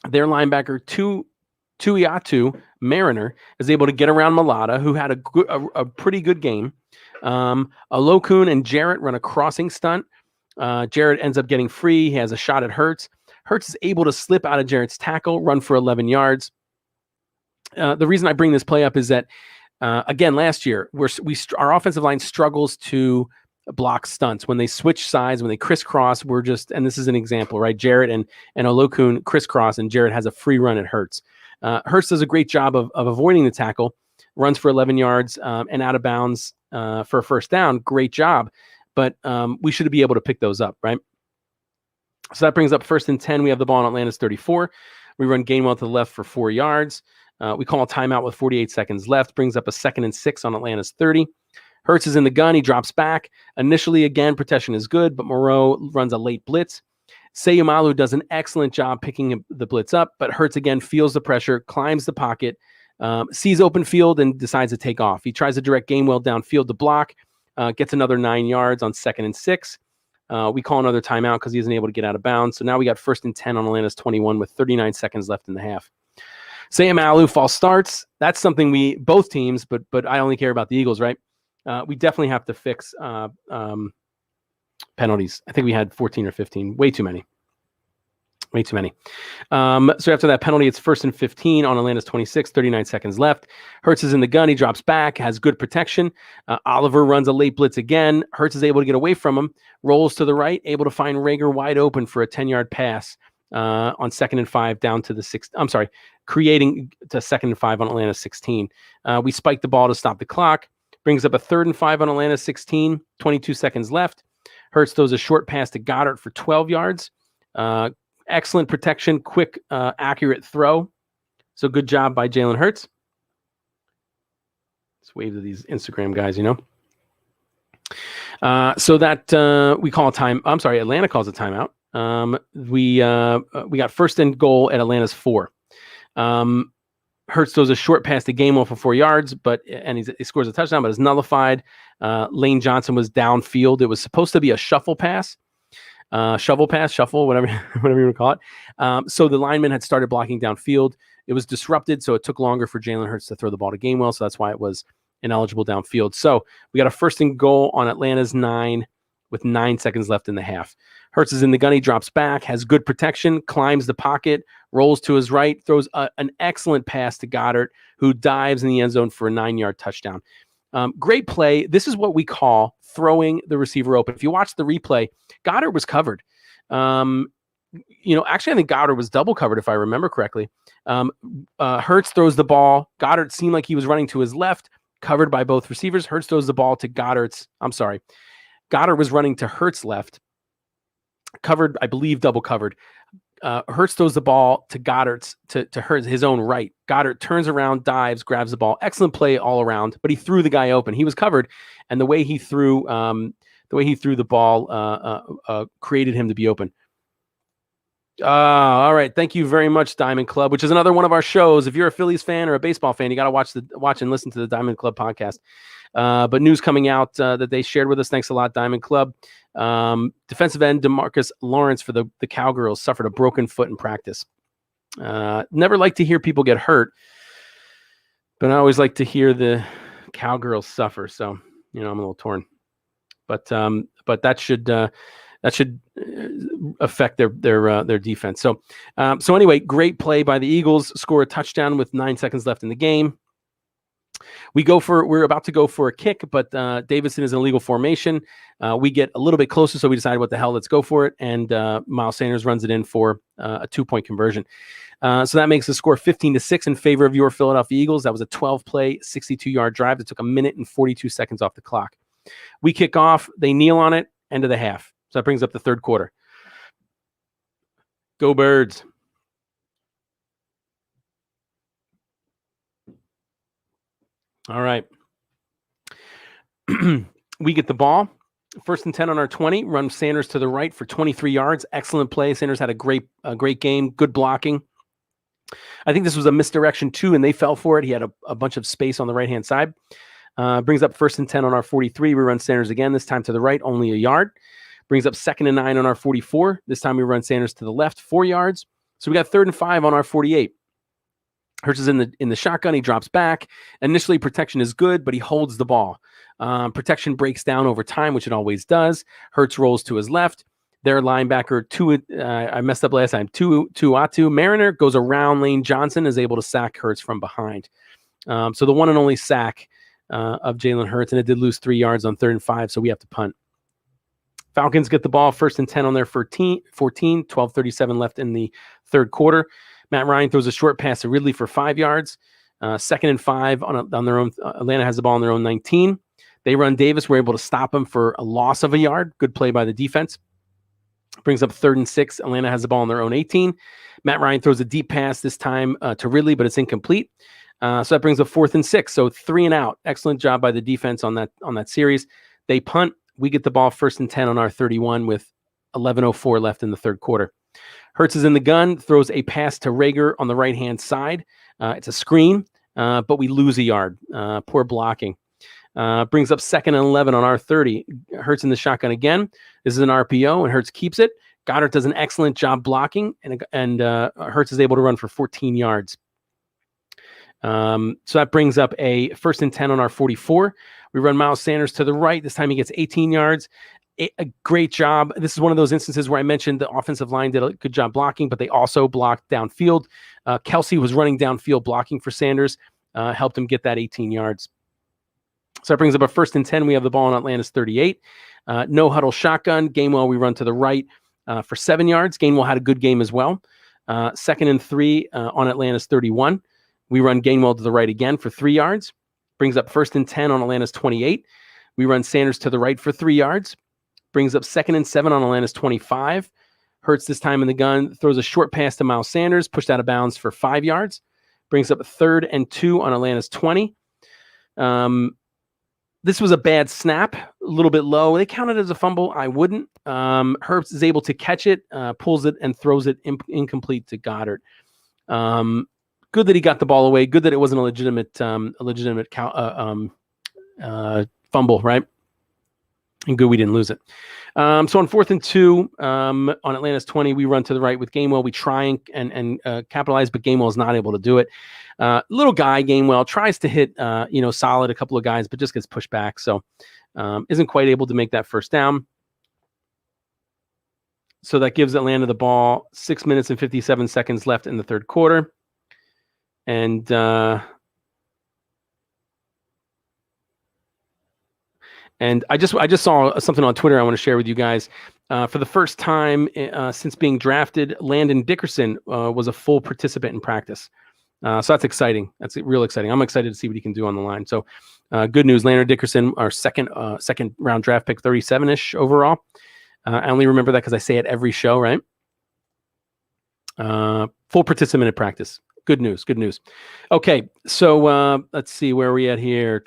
Their linebacker, Tuiatu Mariner, is able to get around Malata, who had a pretty good game. Alokun and Jarrett run a crossing stunt. Jarrett ends up getting free. He has a shot at Hurts. Hurts is able to slip out of Jarrett's tackle, run for 11 yards. The reason I bring this play up is that, again, last year, our offensive line struggles to block stunts. When they switch sides, when they crisscross, we're just, and this is an example, right? Jarrett and Olokun crisscross, and Jarrett has a free run at Hurts. Hurts does a great job of avoiding the tackle, runs for 11 yards and out of bounds for a 1st down. Great job. But we should be able to pick those up, right? So that brings up 1st and 10. We have the ball on Atlanta's 34. We run Gainwell to the left for 4 yards. We call a timeout with 48 seconds left. Brings up a 2nd and 6 on Atlanta's 30. Hurts is in the gun. He drops back. Initially, again, protection is good, but Moreau runs a late blitz. Sayumalu does an excellent job picking the blitz up, but Hurts again feels the pressure, climbs the pocket, sees open field, and decides to take off. He tries to direct Gainwell downfield to block, gets another 9 yards on 2nd and 6. We call another timeout because he isn't able to get out of bounds. So now we got 1st and 10 on Atlanta's 21 with 39 seconds left in the half. Sayumalu false starts. That's something both teams, but I only care about the Eagles, right? We definitely have to fix penalties. I think we had 14 or 15. Way too many. So after that penalty, it's 1st and 15 on Atlanta's 26, 39 seconds left. Hurts is in the gun. He drops back, has good protection. Oliver runs a late blitz again. Hurts is able to get away from him, rolls to the right, able to find Rager wide open for a 10-yard pass on 2nd and 5 down to the 6. I'm sorry, creating to 2nd and 5 on Atlanta's 16. We spike the ball to stop the clock. Brings up a 3rd and 5 on Atlanta's 16, 22 seconds left. Hurts throws a short pass to Goddard for 12 yards. Excellent protection, quick, accurate throw. So good job by Jalen Hurts. Let's wave to these Instagram guys, you know. So that we call a time. I'm sorry, Atlanta calls a timeout. We got 1st and goal at Atlanta's 4. Hurts throws a short pass to Gainwell for 4 yards, he scores a touchdown, but it's nullified. Lane Johnson was downfield. It was supposed to be a shuffle, whatever you want to call it. So the lineman had started blocking downfield. It was disrupted, so it took longer for Jalen Hurts to throw the ball to Gainwell, so that's why it was ineligible downfield. So we got a 1st and goal on Atlanta's 9 with 9 seconds left in the half. Hurts is in the gun. He drops back, has good protection, climbs the pocket, rolls to his right, throws an excellent pass to Goddard, who dives in the end zone for a 9-yard touchdown. Great play. This is what we call throwing the receiver open. If you watch the replay, Goddard was covered. Actually, I think Goddard was double covered, if I remember correctly. Hurts throws the ball. Goddard seemed like he was running to his left, covered by both receivers. Hurts throws the ball to Goddard was running to Hurts' left, covered, I believe, double covered. Hurts throws the ball to Goddard's to Hurts, his own right. Goddard turns around, dives, grabs the ball. Excellent play all around, but he threw the guy open. He was covered, and the way he threw the ball created him to be open. All right. Thank you very much, Diamond Club, which is another one of our shows. If you're a Phillies fan or a baseball fan, you got to watch and listen to the Diamond Club podcast. But news coming out that they shared with us. Thanks a lot, Diamond Club. Defensive end DeMarcus Lawrence for the Cowgirls suffered a broken foot in practice. Never like to hear people get hurt, but I always like to hear the Cowgirls suffer. So, I'm a little torn. But that should affect their defense. So anyway, great play by the Eagles. Score a touchdown with 9 seconds left in the game. We're about to go for a kick, but Davidson is in illegal formation. We get a little bit closer, so we decided, what the hell, let's go for it. And Miles Sanders runs it in for a 2-point conversion. So that makes the score 15-6 in favor of your Philadelphia Eagles. That was a 12-play, 62-yard drive that took 1 minute and 42 seconds off the clock. We kick off. They kneel on it. End of the half. So that brings up the third quarter. Go Birds. All right. We get the ball. 1st and 10 on our 20. Run Sanders to the right for 23 yards. Excellent play. Sanders had a great game. Good blocking. I think this was a misdirection too, and they fell for it. He had a bunch of space on the right-hand side. Brings up 1st and 10 on our 43. We run Sanders again, this time to the right, only a yard. Brings up 2nd and 9 on our 44. This time we run Sanders to the left, 4 yards. So we got 3rd and 5 on our 48. Hurts is in the shotgun. He drops back. Initially, protection is good, but he holds the ball. Protection breaks down over time, which it always does. Hurts rolls to his left. Their linebacker, I messed up last time, Tuatu Mariner goes around Lane Johnson, is able to sack Hurts from behind. So the one and only sack of Jalen Hurts, and it did lose 3 yards on 3rd and 5, so we have to punt. Falcons get the ball 1st and 10 on their 14, 12:37 left in the third quarter. Matt Ryan throws a short pass to Ridley for 5 yards. 2nd and 5 on their own. Atlanta has the ball on their own 19. They run Davis. We're able to stop him for a loss of a yard. Good play by the defense. Brings up 3rd and 6. Atlanta has the ball on their own 18. Matt Ryan throws a deep pass this time to Ridley, but it's incomplete. So that brings up 4th and 6. So 3 and out. Excellent job by the defense on that series. They punt. We get the ball 1st and 10 on our 31 with 11:04 left in the third quarter. Hurts is in the gun, throws a pass to Rager on the right-hand side. It's a screen, but we lose a yard. Poor blocking. Brings up 2nd and 11 on our 30. Hurts in the shotgun again. This is an RPO, and Hurts keeps it. Goddard does an excellent job blocking, and Hurts is able to run for 14 yards. So that brings up a 1st and 10 on our 44. We run Miles Sanders to the right. This time he gets 18 yards. A great job. This is one of those instances where I mentioned the offensive line did a good job blocking, but they also blocked downfield. Kelsey was running downfield blocking for Sanders, helped him get that 18 yards. So that brings up a 1st and 10. We have the ball on Atlanta's 38. No huddle shotgun. Gainwell, we run to the right for 7 yards. Gainwell had a good game as well. 2nd and 3 on Atlanta's 31. We run Gainwell to the right again for 3 yards. Brings up 1st and 10 on Atlanta's 28. We run Sanders to the right for 3 yards. Brings up 2nd and 7 on Atlanta's 25. Hurts this time in the gun. Throws a short pass to Miles Sanders. Pushed out of bounds for 5 yards. Brings up 3rd and 2 on Atlanta's 20. This was a bad snap. A little bit low. They counted it as a fumble. I wouldn't. Hurts is able to catch it. Pulls it and throws it incomplete to Goddard. Good that he got the ball away. Good that it wasn't a legitimate fumble, right? And good we didn't lose it. So on 4th and 2 on Atlanta's 20, we run to the right with Gainwell. We try and capitalize, but Gainwell is not able to do it. Little guy, Gainwell, tries to hit solid a couple of guys, but just gets pushed back. So isn't quite able to make that 1st down. So that gives Atlanta the ball, 6 minutes and 57 seconds left in the third quarter. And I just saw something on Twitter I want to share with you guys. For the first time since being drafted, Landon Dickerson was a full participant in practice. So that's exciting. That's real exciting. I'm excited to see what he can do on the line. So good news. Landon Dickerson, our second round draft pick, 37-ish overall. I only remember that because I say it every show, right? Full participant in practice. Good news. Good news. Okay, so let's see where are we at here.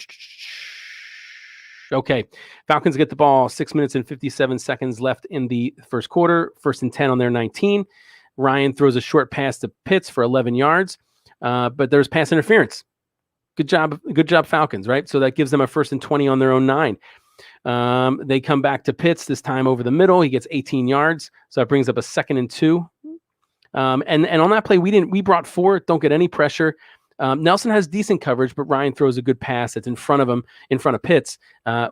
Okay, Falcons get the ball, 6 minutes and 57 seconds left in the first quarter. 1st and 10 on their 19. Ryan throws a short pass to Pitts for 11 yards, but there's pass interference. Good job, Falcons, right? So that gives them a 1st and 20 on their own 9. They come back to Pitts, this time over the middle. He gets 18 yards, so that brings up a 2nd and 2. And on that play, we brought 4. Don't get any pressure. Nelson has decent coverage, but Ryan throws a good pass that's in front of Pitts.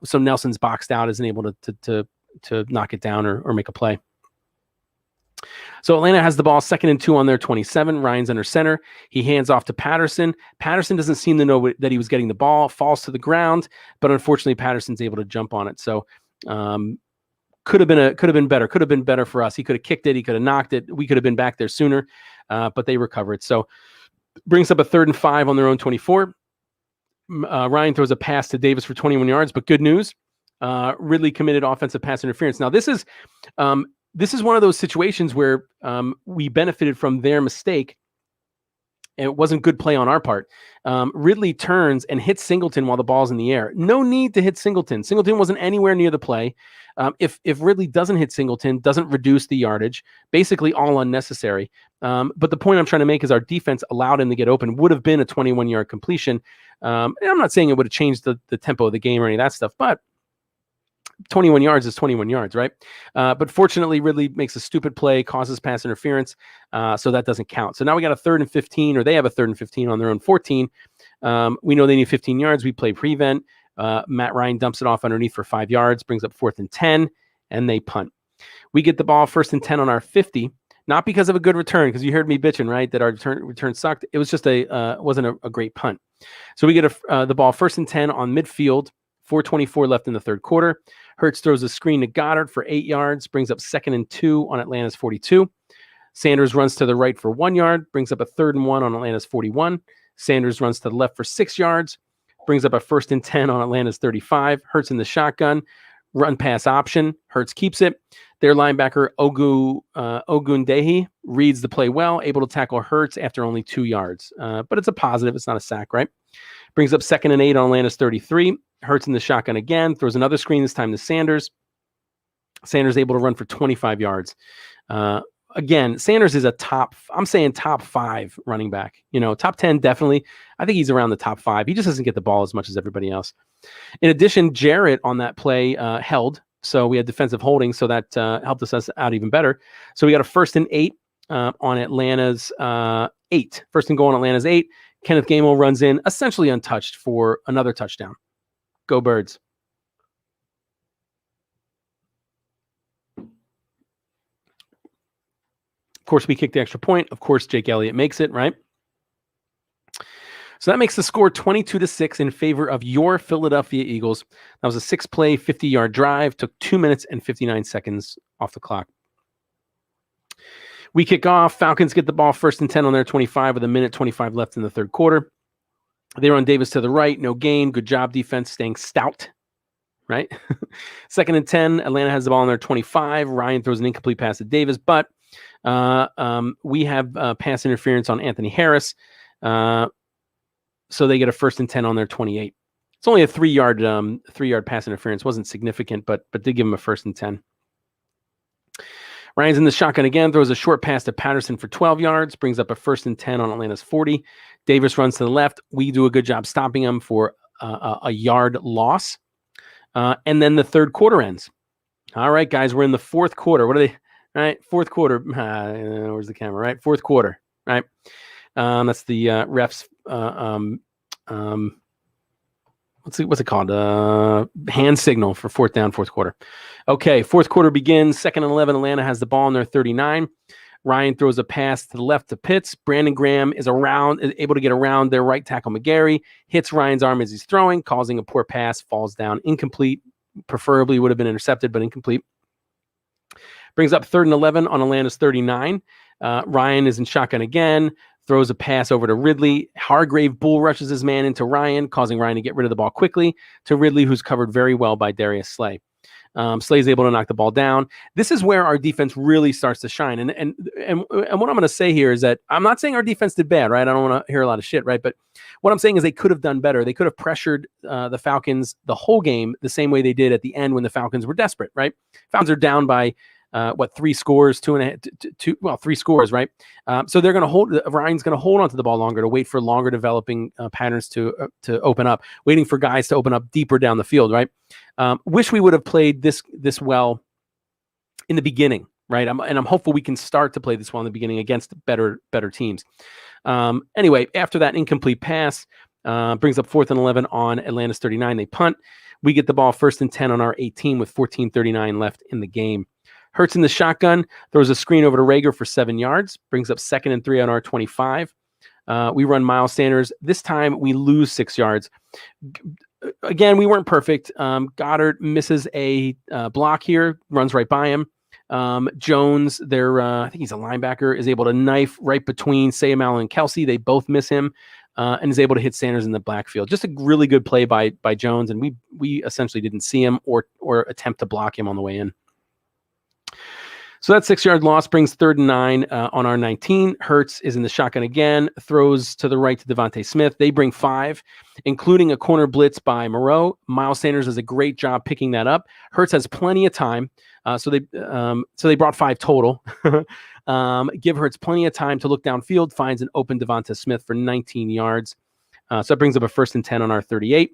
So Nelson's boxed out, isn't able to knock it down or make a play. So Atlanta has the ball, 2nd and 2 on their 27. Ryan's under center. He hands off to Patterson. Patterson doesn't seem to know that he was getting the ball, falls to the ground, but unfortunately Patterson's able to jump on it. So could have been better for us. He could have kicked it. He could have knocked it. We could have been back there sooner, but they recovered. So brings up a 3rd and 5 on their own 24. Ryan throws a pass to Davis for 21 yards, but good news. Ridley committed offensive pass interference. Now this is one of those situations where we benefited from their mistake. It wasn't good play on our part. Ridley turns and hits Singleton while the ball's in the air. No need to hit Singleton. Singleton wasn't anywhere near the play. If Ridley doesn't hit Singleton, doesn't reduce the yardage, basically all unnecessary. But the point I'm trying to make is our defense allowed him to get open. Would have been a 21-yard completion. And I'm not saying it would have changed the tempo of the game or any of that stuff, but 21 yards is 21 yards, right? But fortunately, Ridley makes a stupid play, causes pass interference, so that doesn't count. So now we got a 3rd and 15, or they have a 3rd and 15 on their own 14. We know they need 15 yards. We play prevent. Matt Ryan dumps it off underneath for 5 yards, brings up 4th and 10, and they punt. We get the ball 1st and 10 on our 50, not because of a good return, because you heard me bitching, right, that our return sucked. It was just wasn't a great punt. So we get the ball 1st and 10 on midfield, 4:24 left in the third quarter. Hurts throws a screen to Goddard for 8 yards, brings up 2nd and 2 on Atlanta's 42. Sanders runs to the right for 1 yard, brings up a 3rd and 1 on Atlanta's 41. Sanders runs to the left for 6 yards, brings up a 1st and 10 on Atlanta's 35. Hurts in the shotgun, run pass option. Hurts keeps it. Their linebacker, Ogundehi, reads the play well, able to tackle Hurts after only 2 yards. But it's a positive. It's not a sack, right? Brings up 2nd and 8 on Atlanta's 33. Hurts in the shotgun again, throws another screen, this time to Sanders. Sanders able to run for 25 yards. Again, Sanders is top 5 running back. Top 10, definitely. I think he's around the top 5. He just doesn't get the ball as much as everybody else. In addition, Jarrett on that play held. So we had defensive holding, so that helped us out even better. So we got a 1st and 8 on Atlanta's 8. 1st and goal on Atlanta's 8. Kenneth Gainwell runs in, essentially untouched, for another touchdown. Go Birds. Of course, we kick the extra point. Of course, Jake Elliott makes it, right? So that makes the score 22-6 in favor of your Philadelphia Eagles. That was a 6-play, 50-yard drive. Took 2 minutes and 59 seconds off the clock. We kick off. Falcons get the ball 1st and 10 on their 25 with 1:25 left in the third quarter. They run Davis to the right. No gain. Good job, defense, staying stout, right? 2nd and 10. Atlanta has the ball on their 25. Ryan throws an incomplete pass to Davis, but we have pass interference on Anthony Harris. So they get a 1st and 10 on their 28. It's only a 3-yard pass interference. Wasn't significant, but did give him a 1st and 10. Ryan's in the shotgun again, throws a short pass to Patterson for 12 yards, brings up a 1st and 10 on Atlanta's 40. Davis runs to the left. We do a good job stopping him for a yard loss. And then the third quarter ends. All right, guys, we're in the fourth quarter. What are they? All right, fourth quarter. Where's the camera? Right, fourth quarter. Right. That's the refs. What's what's it called? Hand signal for fourth down, fourth quarter. Okay, fourth quarter begins. 2nd and 11. Atlanta has the ball on their 39. Ryan throws a pass to the left to Pitts. Brandon Graham is able to get around their right tackle McGarry, hits Ryan's arm as he's throwing, causing a poor pass, falls down, incomplete. Preferably would have been intercepted, but incomplete. Brings up 3rd and 11 on Atlanta's 39. Ryan is in shotgun again, throws a pass over to Ridley. Hargrave bull rushes his man into Ryan, causing Ryan to get rid of the ball quickly to Ridley, who's covered very well by Darius Slay. Slay's able to knock the ball down. This is where our defense really starts to shine. And what I'm going to say here is that I'm not saying our defense did bad, right? I don't want to hear a lot of shit, right? But what I'm saying is they could have done better. They could have pressured the Falcons the whole game the same way they did at the end when the Falcons were desperate, right? Falcons are down by 3 scores, 3 scores, right? So they're going to hold. Ryan's going to hold on to the ball longer to wait for longer developing patterns to open up, waiting for guys to open up deeper down the field, right? Wish we would have played this well in the beginning, right? I'm hopeful we can start to play this well in the beginning against better teams. Anyway, after that incomplete pass, brings up 4th and 11 on Atlanta's 39. They punt. We get the ball 1st and 10 on our 18 with 14:39 left in the game. Hurts in the shotgun, throws a screen over to Rager for 7 yards, brings up 2nd and 3 on our 25. We run Miles Sanders. This time we lose 6 yards. Again, we weren't perfect. Goddard misses a block here, runs right by him. Jones, I think he's a linebacker, is able to knife right between Sayamala and Kelsey. They both miss him and is able to hit Sanders in the backfield. Just a really good play by Jones, and we essentially didn't see him or attempt to block him on the way in. So that 6-yard loss brings 3rd and 9 on our 19. Hurts is in the shotgun again, throws to the right to Devontae Smith. They bring 5, including a corner blitz by Moreau. Miles Sanders does a great job picking that up. Hurts has plenty of time, so they brought 5 total. Give Hurts plenty of time to look downfield, finds an open Devontae Smith for 19 yards. So that brings up a 1st and 10 on our 38.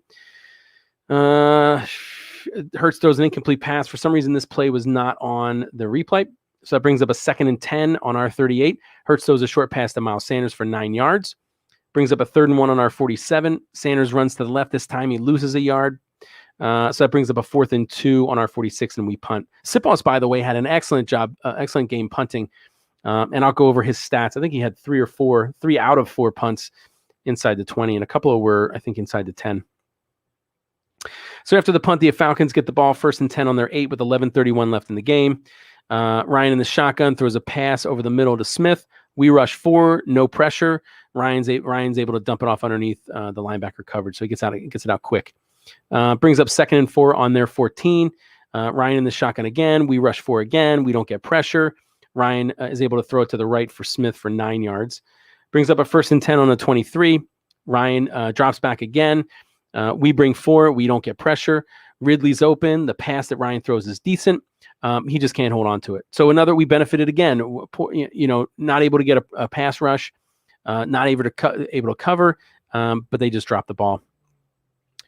Hurts throws an incomplete pass. For some reason, this play was not on the replay. So that brings up a 2nd and 10 on our 38. Hurts throws a short pass to Miles Sanders for 9 yards. Brings up a 3rd and 1 on our 47. Sanders runs to the left. This time he loses a yard. So that brings up a 4th and 2 on our 46, and we punt. Sipos, by the way, had an excellent job, excellent game punting. And I'll go over his stats. I think he had 3 out of 4 punts inside the 20, and a couple were, I think, inside the 10. So after the punt, the Falcons get the ball 1st and 10 on their 8 with 11:31 left in the game. Ryan in the shotgun throws a pass over the middle to Smith. We rush 4, no pressure. Ryan's able to dump it off underneath the linebacker coverage, so he gets it out quick. Brings up 2nd and 4 on their 14. Ryan in the shotgun again. We rush 4 again. We don't get pressure. Ryan is able to throw it to the right for Smith for 9 yards. Brings up a 1st and 10 on the 23. Ryan drops back again. We bring 4. We don't get pressure. Ridley's open. The pass that Ryan throws is decent. He just can't hold on to it. So we benefited again. Not able to get a pass rush, not able to cover, but they just dropped the ball.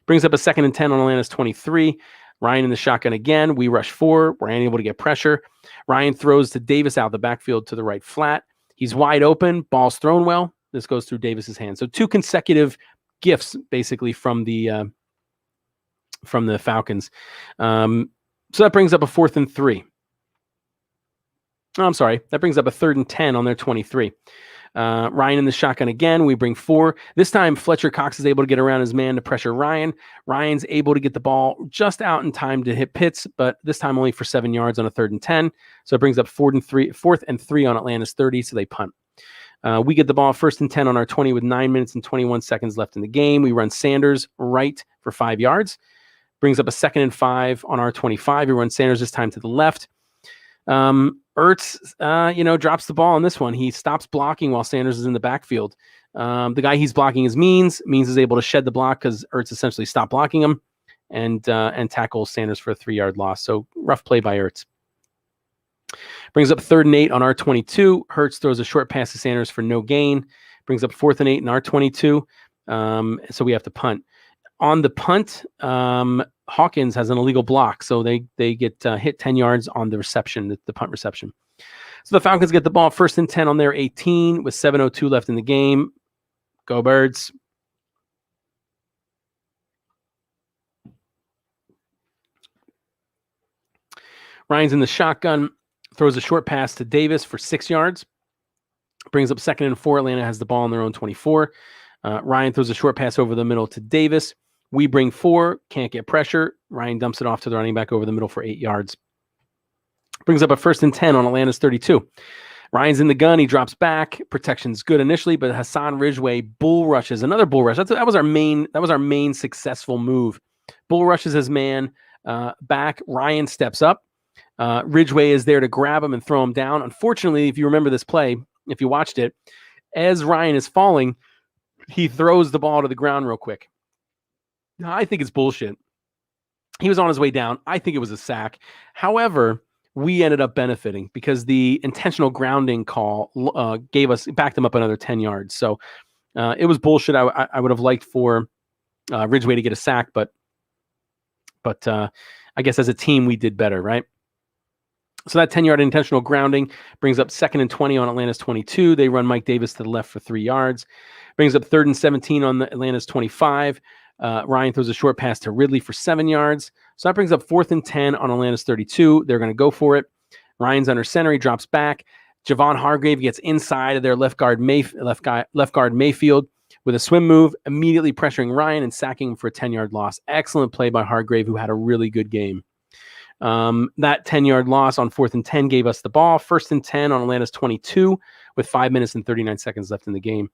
Brings up a 2nd and 10 on Atlanta's 23. Ryan in the shotgun again. We rush 4. We're unable to get pressure. Ryan throws to Davis out the backfield to the right flat. He's wide open. Ball's thrown well. This goes through Davis's hands. So 2 consecutive gifts basically from the Falcons. So that brings up a 4th and 3. Oh, I'm sorry. That brings up a 3rd and 10 on their 23. Ryan in the shotgun again. We bring 4. This time Fletcher Cox is able to get around his man to pressure Ryan. Ryan's able to get the ball just out in time to hit Pitts, but this time only for 7 yards on a 3rd and 10. So it brings up 4th and 3 on Atlanta's 30. So they punt. We get the ball 1st and 10 on our 20 with 9 minutes and 21 seconds left in the game. We run Sanders right for 5 yards. Brings up a 2nd and 5 on our 25. We run Sanders this time to the left. Ertz, drops the ball on this one. He stops blocking while Sanders is in the backfield. The guy he's blocking is Means. Means is able to shed the block because Ertz essentially stopped blocking him and tackles Sanders for a 3-yard loss. So rough play by Ertz. Brings up 3rd and 8 on our 22. Hurts throws a short pass to Sanders for no gain. Brings up 4th and 8 in our 22. So we have to punt. On the punt, Hawkins has an illegal block, so they get hit 10 yards on the reception, the punt reception. So the Falcons get the ball 1st and 10 on their 18 with 7:02 left in the game. Go Birds. Ryan's in the shotgun, throws a short pass to Davis for 6 yards. Brings up 2nd and 4. Atlanta has the ball on their own 24. Ryan throws a short pass over the middle to Davis. We bring 4, can't get pressure. Ryan dumps it off to the running back over the middle for 8 yards. Brings up a 1st and 10 on Atlanta's 32. Ryan's in the gun. He drops back. Protection's good initially, but Hassan Ridgway bull rushes. Another bull rush. That was our main successful move. Bull rushes his man back. Ryan steps up. Ridgway is there to grab him and throw him down. Unfortunately, if you remember this play, if you watched it, as Ryan is falling, he throws the ball to the ground real quick. Now, I think it's bullshit. He was on his way down. I think it was a sack. However, we ended up benefiting because the intentional grounding call backed him up another 10 yards. So it was bullshit. I would have liked for Ridgway to get a sack, but I guess as a team we did better, right? So that 10-yard intentional grounding brings up 2nd and 20 on Atlanta's 22. They run Mike Davis to the left for 3 yards. Brings up 3rd and 17 on Atlanta's 25. Ryan throws a short pass to Ridley for 7 yards. So that brings up 4th and 10 on Atlanta's 32. They're going to go for it. Ryan's under center. He drops back. Javon Hargrave gets inside of their left guard Mayfield with a swim move, immediately pressuring Ryan and sacking him for a 10-yard loss. Excellent play by Hargrave, who had a really good game. That 10-yard loss on 4th and 10 gave us the ball. 1st and 10 on Atlanta's 22 with 5 minutes and 39 seconds left in the game.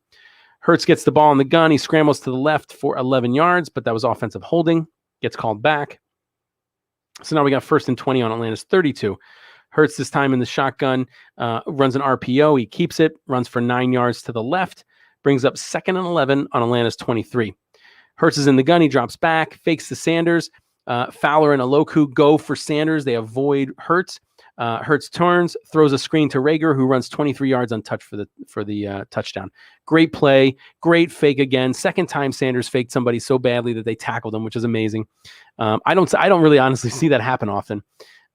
Hurts gets the ball in the gun. He scrambles to the left for 11 yards, but that was offensive holding. Gets called back. So now we got 1st and 20 on Atlanta's 32. Hurts this time in the shotgun, runs an RPO. He keeps it, runs for 9 yards to the left, brings up 2nd and 11 on Atlanta's 23. Hurts is in the gun. He drops back, fakes to Sanders. Fowler and Aloku go for Sanders. They avoid Hurts. Hurts turns, throws a screen to Rager, who runs 23 yards untouched for the touchdown. Great play, great fake again. Second time Sanders faked somebody so badly that they tackled him, which is amazing. I don't really honestly see that happen often.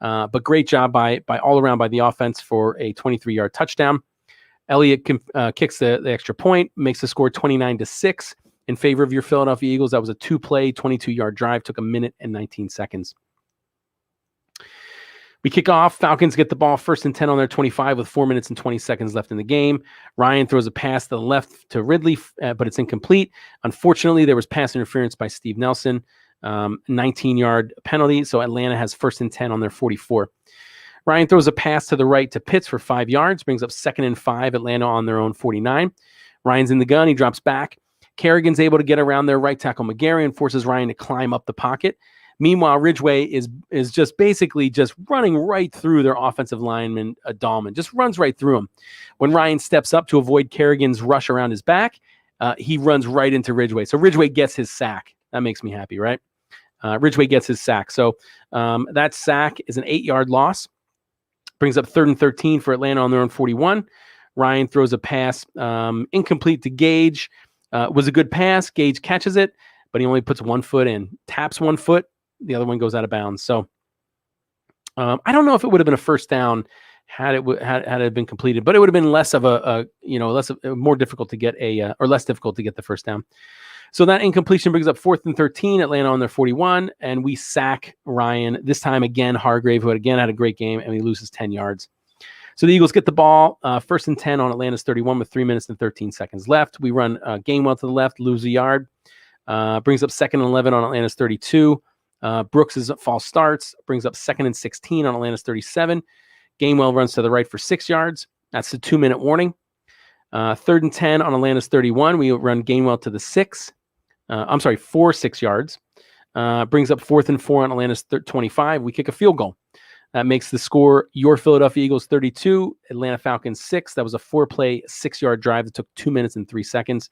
But great job by all around by the offense for a 23-yard touchdown. Elliott kicks the extra point, makes the score 29-6 in favor of your Philadelphia Eagles. That was a 2-play, 22-yard drive. Took 1 minute and 19 seconds. We kick off. Falcons get the ball 1st and 10 on their 25 with 4 minutes and 20 seconds left in the game. Ryan throws a pass to the left to Ridley, but it's incomplete. Unfortunately, there was pass interference by Steve Nelson, 19-yard penalty. So Atlanta has 1st and 10 on their 44. Ryan throws a pass to the right to Pitts for 5 yards, brings up 2nd and 5, Atlanta on their own 49. Ryan's in the gun. He drops back. Kerrigan's able to get around their right tackle McGarry and forces Ryan to climb up the pocket. Meanwhile, Ridgway is just basically just running right through their offensive lineman, Dahlman, just runs right through him. When Ryan steps up to avoid Kerrigan's rush around his back, he runs right into Ridgway. So Ridgway gets his sack. That makes me happy, right? Ridgway gets his sack. So that sack is an 8-yard loss. Brings up 3rd and 13 for Atlanta on their own 41. Ryan throws a pass incomplete to Gage. Was a good pass. Gage catches it, but he only puts 1 foot in. Taps 1 foot. The other one goes out of bounds. So I don't know if it would have been a first down had it been completed, but it would have been less more difficult to get or less difficult to get the first down. So that incompletion brings up 4th and 13, Atlanta on their 41, and we sack Ryan. This time again, Hargrave, who had a great game, and he loses 10 yards. So the Eagles get the ball, 1st and 10 on Atlanta's 31 with 3 minutes and 13 seconds left. We run Gainwell to the left, lose a yard. Brings up 2nd and 11 on Atlanta's 32. Brooks' false starts, brings up 2nd and 16 on Atlanta's 37. Gainwell runs to the right for 6 yards. That's a 2-minute warning. 3rd and 10 on Atlanta's 31. We run Gainwell to the 4 6 yards. Brings up 4th and 4 on Atlanta's 25. We kick a field goal. That makes the score your Philadelphia Eagles 32, Atlanta Falcons 6. That was a 4-play, 6-yard drive that took 2 minutes and 3 seconds.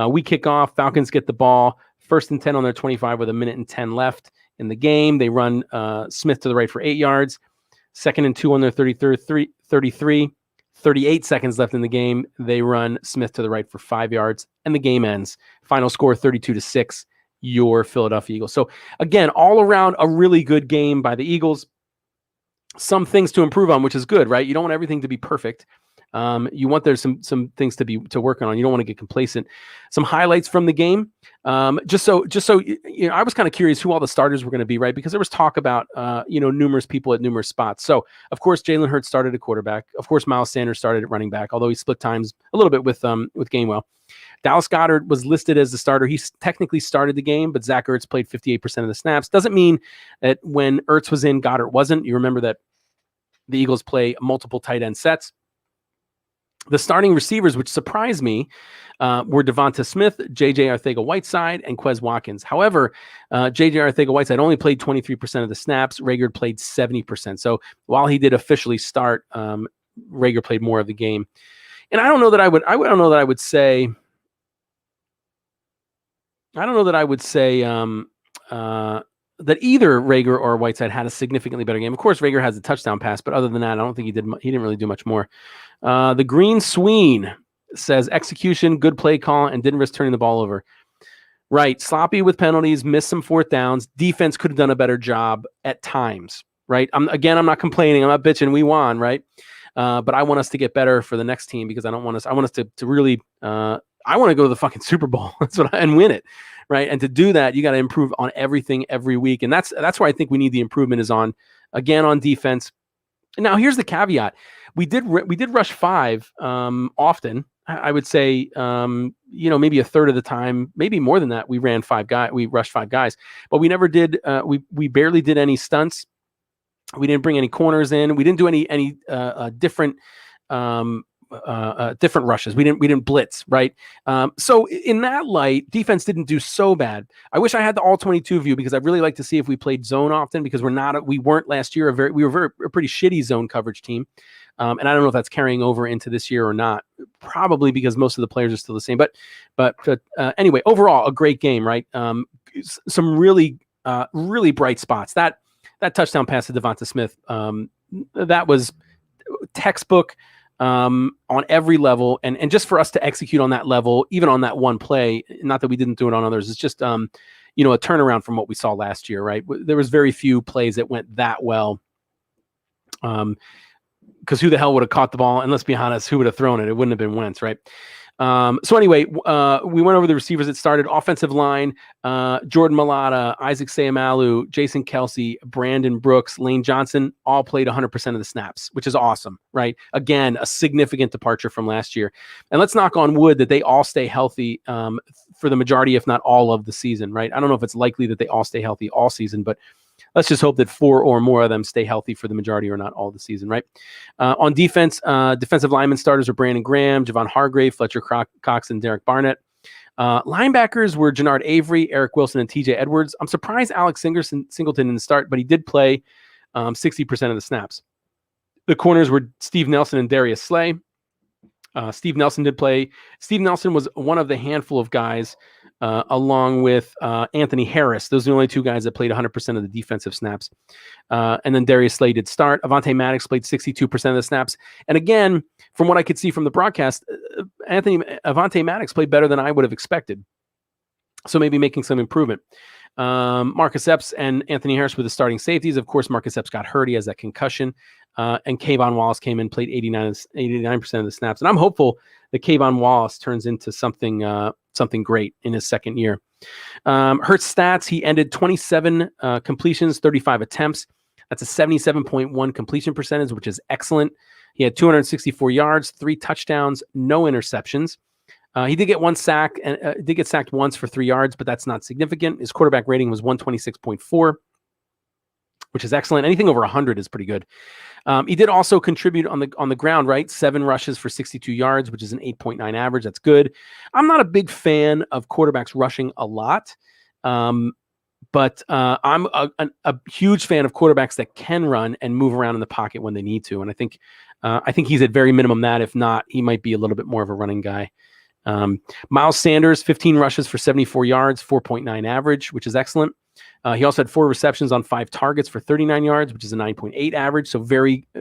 We kick off. Falcons get the ball. 1st and 10 on their 25 with 1 minute and 10 left in the game. They run Smith to the right for 8 yards. 2nd and 2 on their 33, 38 seconds left in the game. They run Smith to the right for 5 yards, and the game ends. Final score 32-6, your Philadelphia Eagles. So again, all around a really good game by the Eagles. Some things to improve on, which is good, right? You don't want everything to be perfect. There's some things to work on. You don't want to get complacent. Some highlights from the game. Just so I was kind of curious who all the starters were going to be, right? Because there was talk about numerous people at numerous spots. So of course Jalen Hurts started at quarterback. Of course Miles Sanders started at running back, although he split times a little bit with Gainwell. Dallas Goedert was listed as the starter. He technically started the game, but Zach Ertz played 58% of the snaps. Doesn't mean that when Ertz was in, Goddard wasn't. You remember that the Eagles play multiple tight end sets. The starting receivers, which surprised me, were Devonta Smith, J.J. Arcega-Whiteside, and Quez Watkins. However, J.J. Arcega-Whiteside only played 23% of the snaps. Rager played 70%. So while he did officially start, Rager played more of the game. And I don't know that I would say that either Rager or Whiteside had a significantly better game. Of course, Rager has a touchdown pass, but other than that, I don't think he didn't really do much more. The Green Sween says execution, good play call, and didn't risk turning the ball over. Right. Sloppy with penalties, missed some fourth downs. Defense could have done a better job at times. Right. I'm not complaining. I'm not bitching. We won. Right. But I want us to get better for the next team because I want us to really, I want to go to the fucking Super Bowl. And win it. Right. And to do that, you got to improve on everything every week. And that's where I think we need the improvement is on defense. Now, here's the caveat. We did rush 5 often. I would say, maybe a third of the time, maybe more than that. We rushed 5 guys, but we never did. We barely did any stunts. We didn't bring any corners in. We didn't do any different rushes. We didn't blitz, right? So in that light, defense didn't do so bad. I wish I had the all 22 view because I'd really like to see if we played zone often because we weren't last year. We were a pretty shitty zone coverage team. And I don't know if that's carrying over into this year or not. Probably because most of the players are still the same. But anyway, overall, a great game, right? Some really bright spots. That touchdown pass to Devonta Smith, that was textbook on every level. And just for us to execute on that level, even on that one play, not that we didn't do it on others, it's just a turnaround from what we saw last year, right? There was very few plays that went that well. Because who the hell would have caught the ball? And let's be honest, who would have thrown it? It wouldn't have been Wentz, right? So anyway, we went over the receivers that started. Offensive line, Jordan Mailata, Isaac Seumalo, Jason Kelsey, Brandon Brooks, Lane Johnson, all played 100% of the snaps, which is awesome, right? Again, a significant departure from last year. And let's knock on wood that they all stay healthy for the majority, if not all of the season, right? I don't know if it's likely that they all stay healthy all season, but let's just hope that 4 or more of them stay healthy for the majority or not all the season, right? On defense, defensive lineman starters are Brandon Graham, Javon Hargrave, Fletcher Cox, and Derek Barnett. Linebackers were Jannard Avery, Eric Wilson, and TJ Edwards. I'm surprised Alex Singleton didn't start, but he did play 60% of the snaps. The corners were Steve Nelson and Darius Slay. Steve Nelson did play. Steve Nelson was one of the handful of guys along with Anthony Harris. Those are the only 2 guys that played 100% of the defensive snaps. And then Darius Slay did start. Avonte Maddox played 62% of the snaps. And again, from what I could see from the broadcast, Avonte Maddox played better than I would have expected. So maybe making some improvement. Marcus Epps and Anthony Harris were the starting safeties. Of course, Marcus Epps got hurt. He has that concussion. And Kayvon Wallace came in, played 89% of the snaps. And I'm hopeful that Kayvon Wallace turns into something great in his second year. Hurts stats, he ended 27 completions, 35 attempts. That's a 77.1 completion percentage, which is excellent. He had 264 yards, 3 touchdowns, no interceptions. He did get 1 sack and did get sacked once for 3 yards, but that's not significant. His quarterback rating was 126.4, which is excellent. Anything over 100 is pretty good. He did also contribute on the ground, right? 7 rushes for 62 yards, which is an 8.9 average. That's good. I'm not a big fan of quarterbacks rushing a lot, but I'm a huge fan of quarterbacks that can run and move around in the pocket when they need to. And I think he's at very minimum that. If not, he might be a little bit more of a running guy. Miles Sanders, 15 rushes for 74 yards, 4.9 average, which is excellent. He also had 4 receptions on 5 targets for 39 yards, which is a 9.8 average. So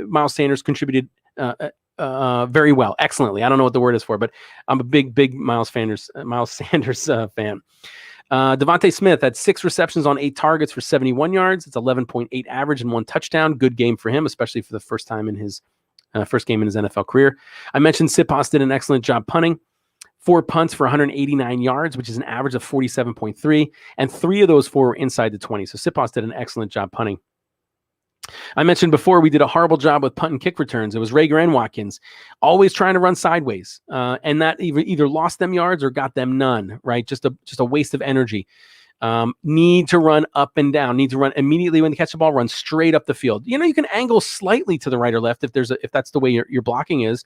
Miles Sanders contributed very well, excellently. I don't know what the word is for, but I'm a big Miles Sanders fan. Devonta Smith had 6 receptions on 8 targets for 71 yards. It's 11.8 average and 1 touchdown. Good game for him, especially for the first time in his first game in his NFL career. I mentioned Siposs did an excellent job punting. 4 punts for 189 yards, which is an average of 47.3, and 3 of those 4 were inside the 20. So Siposs did an excellent job punting. I mentioned before we did a horrible job with punt and kick returns. It was Rager and Watkins, always trying to run sideways, and that either lost them yards or got them none. Right, just a waste of energy. Need to run up and down. Need to run immediately when you catch the ball. Run straight up the field. You can angle slightly to the right or left if that's the way your blocking is,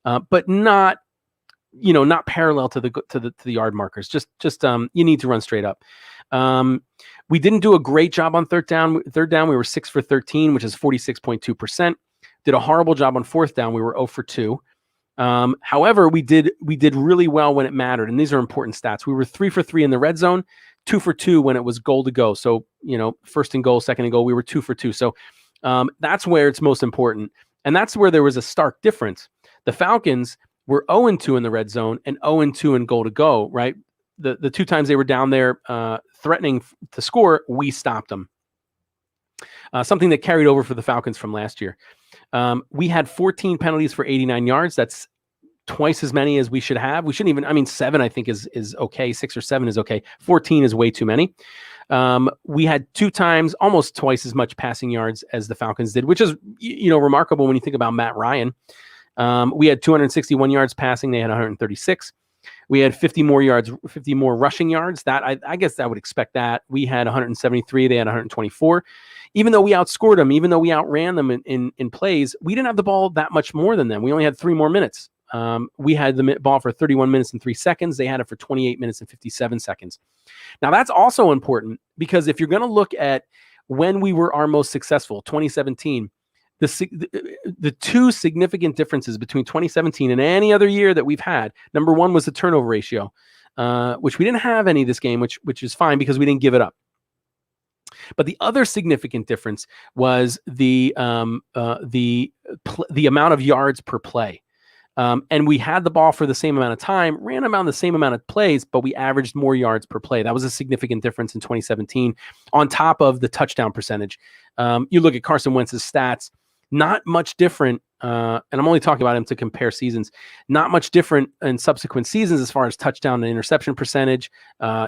but not not parallel to the yard markers. Just you need to run straight up. We didn't do a great job on third down. Third down, we were 6 for 13, which is 46.2%. Did a horrible job on fourth down. We were 0 for 2. However, we did really well when it mattered, and these are important stats. We were 3 for 3 in the red zone, 2 for 2 when it was goal to go. So first and goal, second and goal, we were 2 for 2. So that's where it's most important, and that's where there was a stark difference. The Falcons were 0-2 in the red zone and 0-2 in goal to go. Right, the 2 times they were down there threatening to score, we stopped them. Something that carried over for the Falcons from last year. We had 14 penalties for 89 yards. That's twice as many as we should have. We shouldn't even, 7 I think is okay. 6 or 7 is okay. 14 is way too many. We had 2 times, almost twice as much passing yards as the Falcons did, which is remarkable when you think about Matt Ryan. We had 261 yards passing. They had 136. We had 50 more rushing yards. That I guess I would expect that. We had 173. They had 124. Even though we outscored them, even though we outran them in plays, we didn't have the ball that much more than them. We only had 3 more minutes. We had the ball for 31 minutes and 3 seconds. They had it for 28 minutes and 57 seconds. Now, that's also important because if you're going to look at when we were our most successful, 2017, the 2 significant differences between 2017 and any other year that we've had, number 1 was the turnover ratio, which we didn't have any this game, which is fine because we didn't give it up. But the other significant difference was the amount of yards per play. And we had the ball for the same amount of time, ran about the same amount of plays, but we averaged more yards per play. That was a significant difference in 2017 on top of the touchdown percentage. You look at Carson Wentz's stats, not much different. And I'm only talking about him to compare seasons, not much different in subsequent seasons as far as touchdown and interception percentage,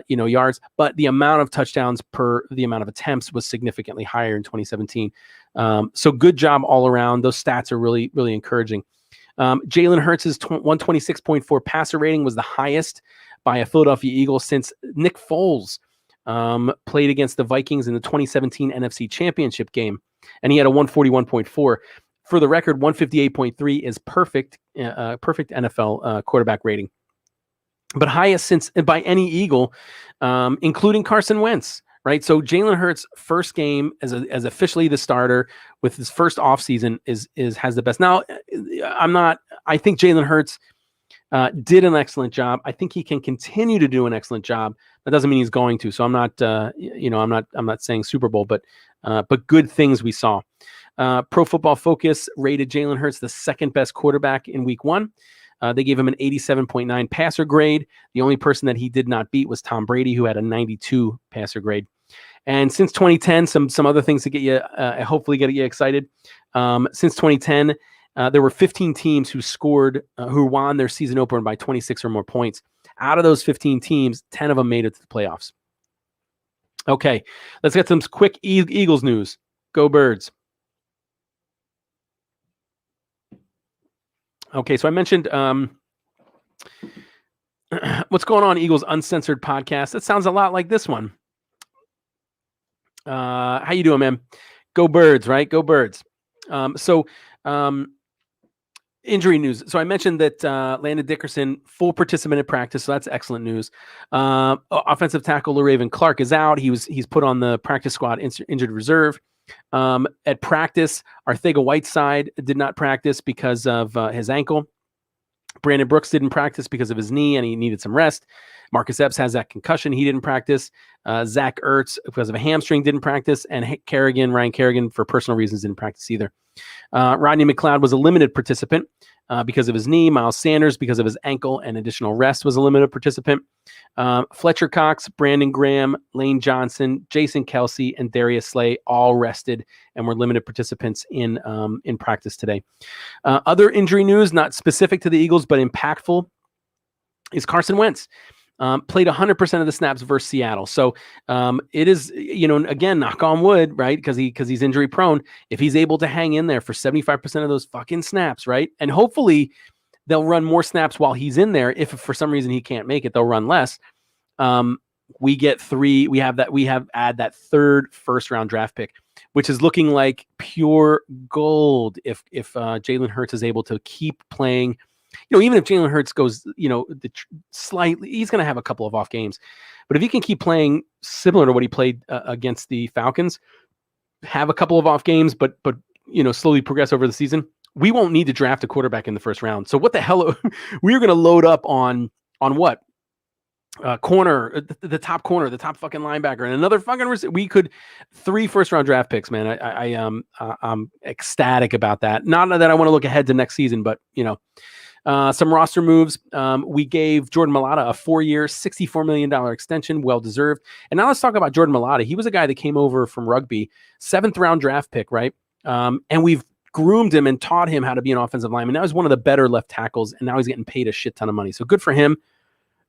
yards, but the amount of touchdowns per the amount of attempts was significantly higher in 2017. So good job all around. Those stats are really, really encouraging. Jalen Hurts' 126.4 passer rating was the highest by a Philadelphia Eagle since Nick Foles played against the Vikings in the 2017 NFC Championship game, and he had a 141.4. For the record, 158.3 is perfect NFL quarterback rating, but highest since by any Eagle, including Carson Wentz. Right, so Jalen Hurts' first game as officially the starter with his first offseason has the best. Now, I think Jalen Hurts did an excellent job. I think he can continue to do an excellent job. That doesn't mean he's going to. So I'm not saying Super Bowl, but good things we saw. Pro Football Focus rated Jalen Hurts the second best quarterback in Week 1. They gave him an 87.9 passer grade. The only person that he did not beat was Tom Brady, who had a 92 passer grade. And since 2010, some other things to get you, hopefully get you excited. Since 2010, there were 15 teams who won their season opener by 26 or more points. Out of those 15 teams, 10 of them made it to the playoffs. Okay, let's get some quick Eagles news. Go Birds. Okay, so I mentioned what's going on, Eagles Uncensored podcast. That sounds a lot like this one. How you doing, man? Go Birds, right? Go Birds. Injury news. So I mentioned that Landon Dickerson, full participant in practice, so that's excellent news. Offensive tackle LaRaven Clark is out. He's put on the practice squad injured reserve. At practice, Arcega-Whiteside did not practice because of his ankle. Brandon Brooks didn't practice because of his knee and he needed some rest. Marcus Epps has that concussion. He didn't practice. Zach Ertz, because of a hamstring, didn't practice. And Ryan Kerrigan, for personal reasons, didn't practice either. Rodney McLeod was a limited participant. because of his knee. Miles Sanders, because of his ankle and additional rest, was a limited participant. Fletcher Cox, Brandon Graham, Lane Johnson, Jason Kelsey, and Darius Slay all rested and were limited participants in practice today. Other injury news, not specific to the Eagles, but impactful, is Carson Wentz. Played 100% of the snaps versus Seattle. So it is, again, knock on wood, right? Because he's injury prone. If he's able to hang in there for 75% of those fucking snaps, right? And hopefully they'll run more snaps while he's in there. If for some reason he can't make it, they'll run less. We get three. We have add that third first round draft pick, which is looking like pure gold. If Jalen Hurts is able to keep playing. Even if Jalen Hurts goes, slightly, he's going to have a couple of off games. But if he can keep playing similar to what he played against the Falcons, have a couple of off games, but slowly progress over the season, we won't need to draft a quarterback in the first round. So what the hell? We're going to load up on what? Corner, the top corner, the top fucking linebacker, and another fucking we could 3 first round draft picks, man. I'm ecstatic about that. Not that I want to look ahead to next season, but some roster moves. We gave Jordan Mailata a 4-year, $64 million extension, well-deserved. And now let's talk about Jordan Mailata. He was a guy that came over from rugby, 7th round draft pick, right? And we've groomed him and taught him how to be an offensive lineman. Now he's one of the better left tackles, and now he's getting paid a shit ton of money. So good for him.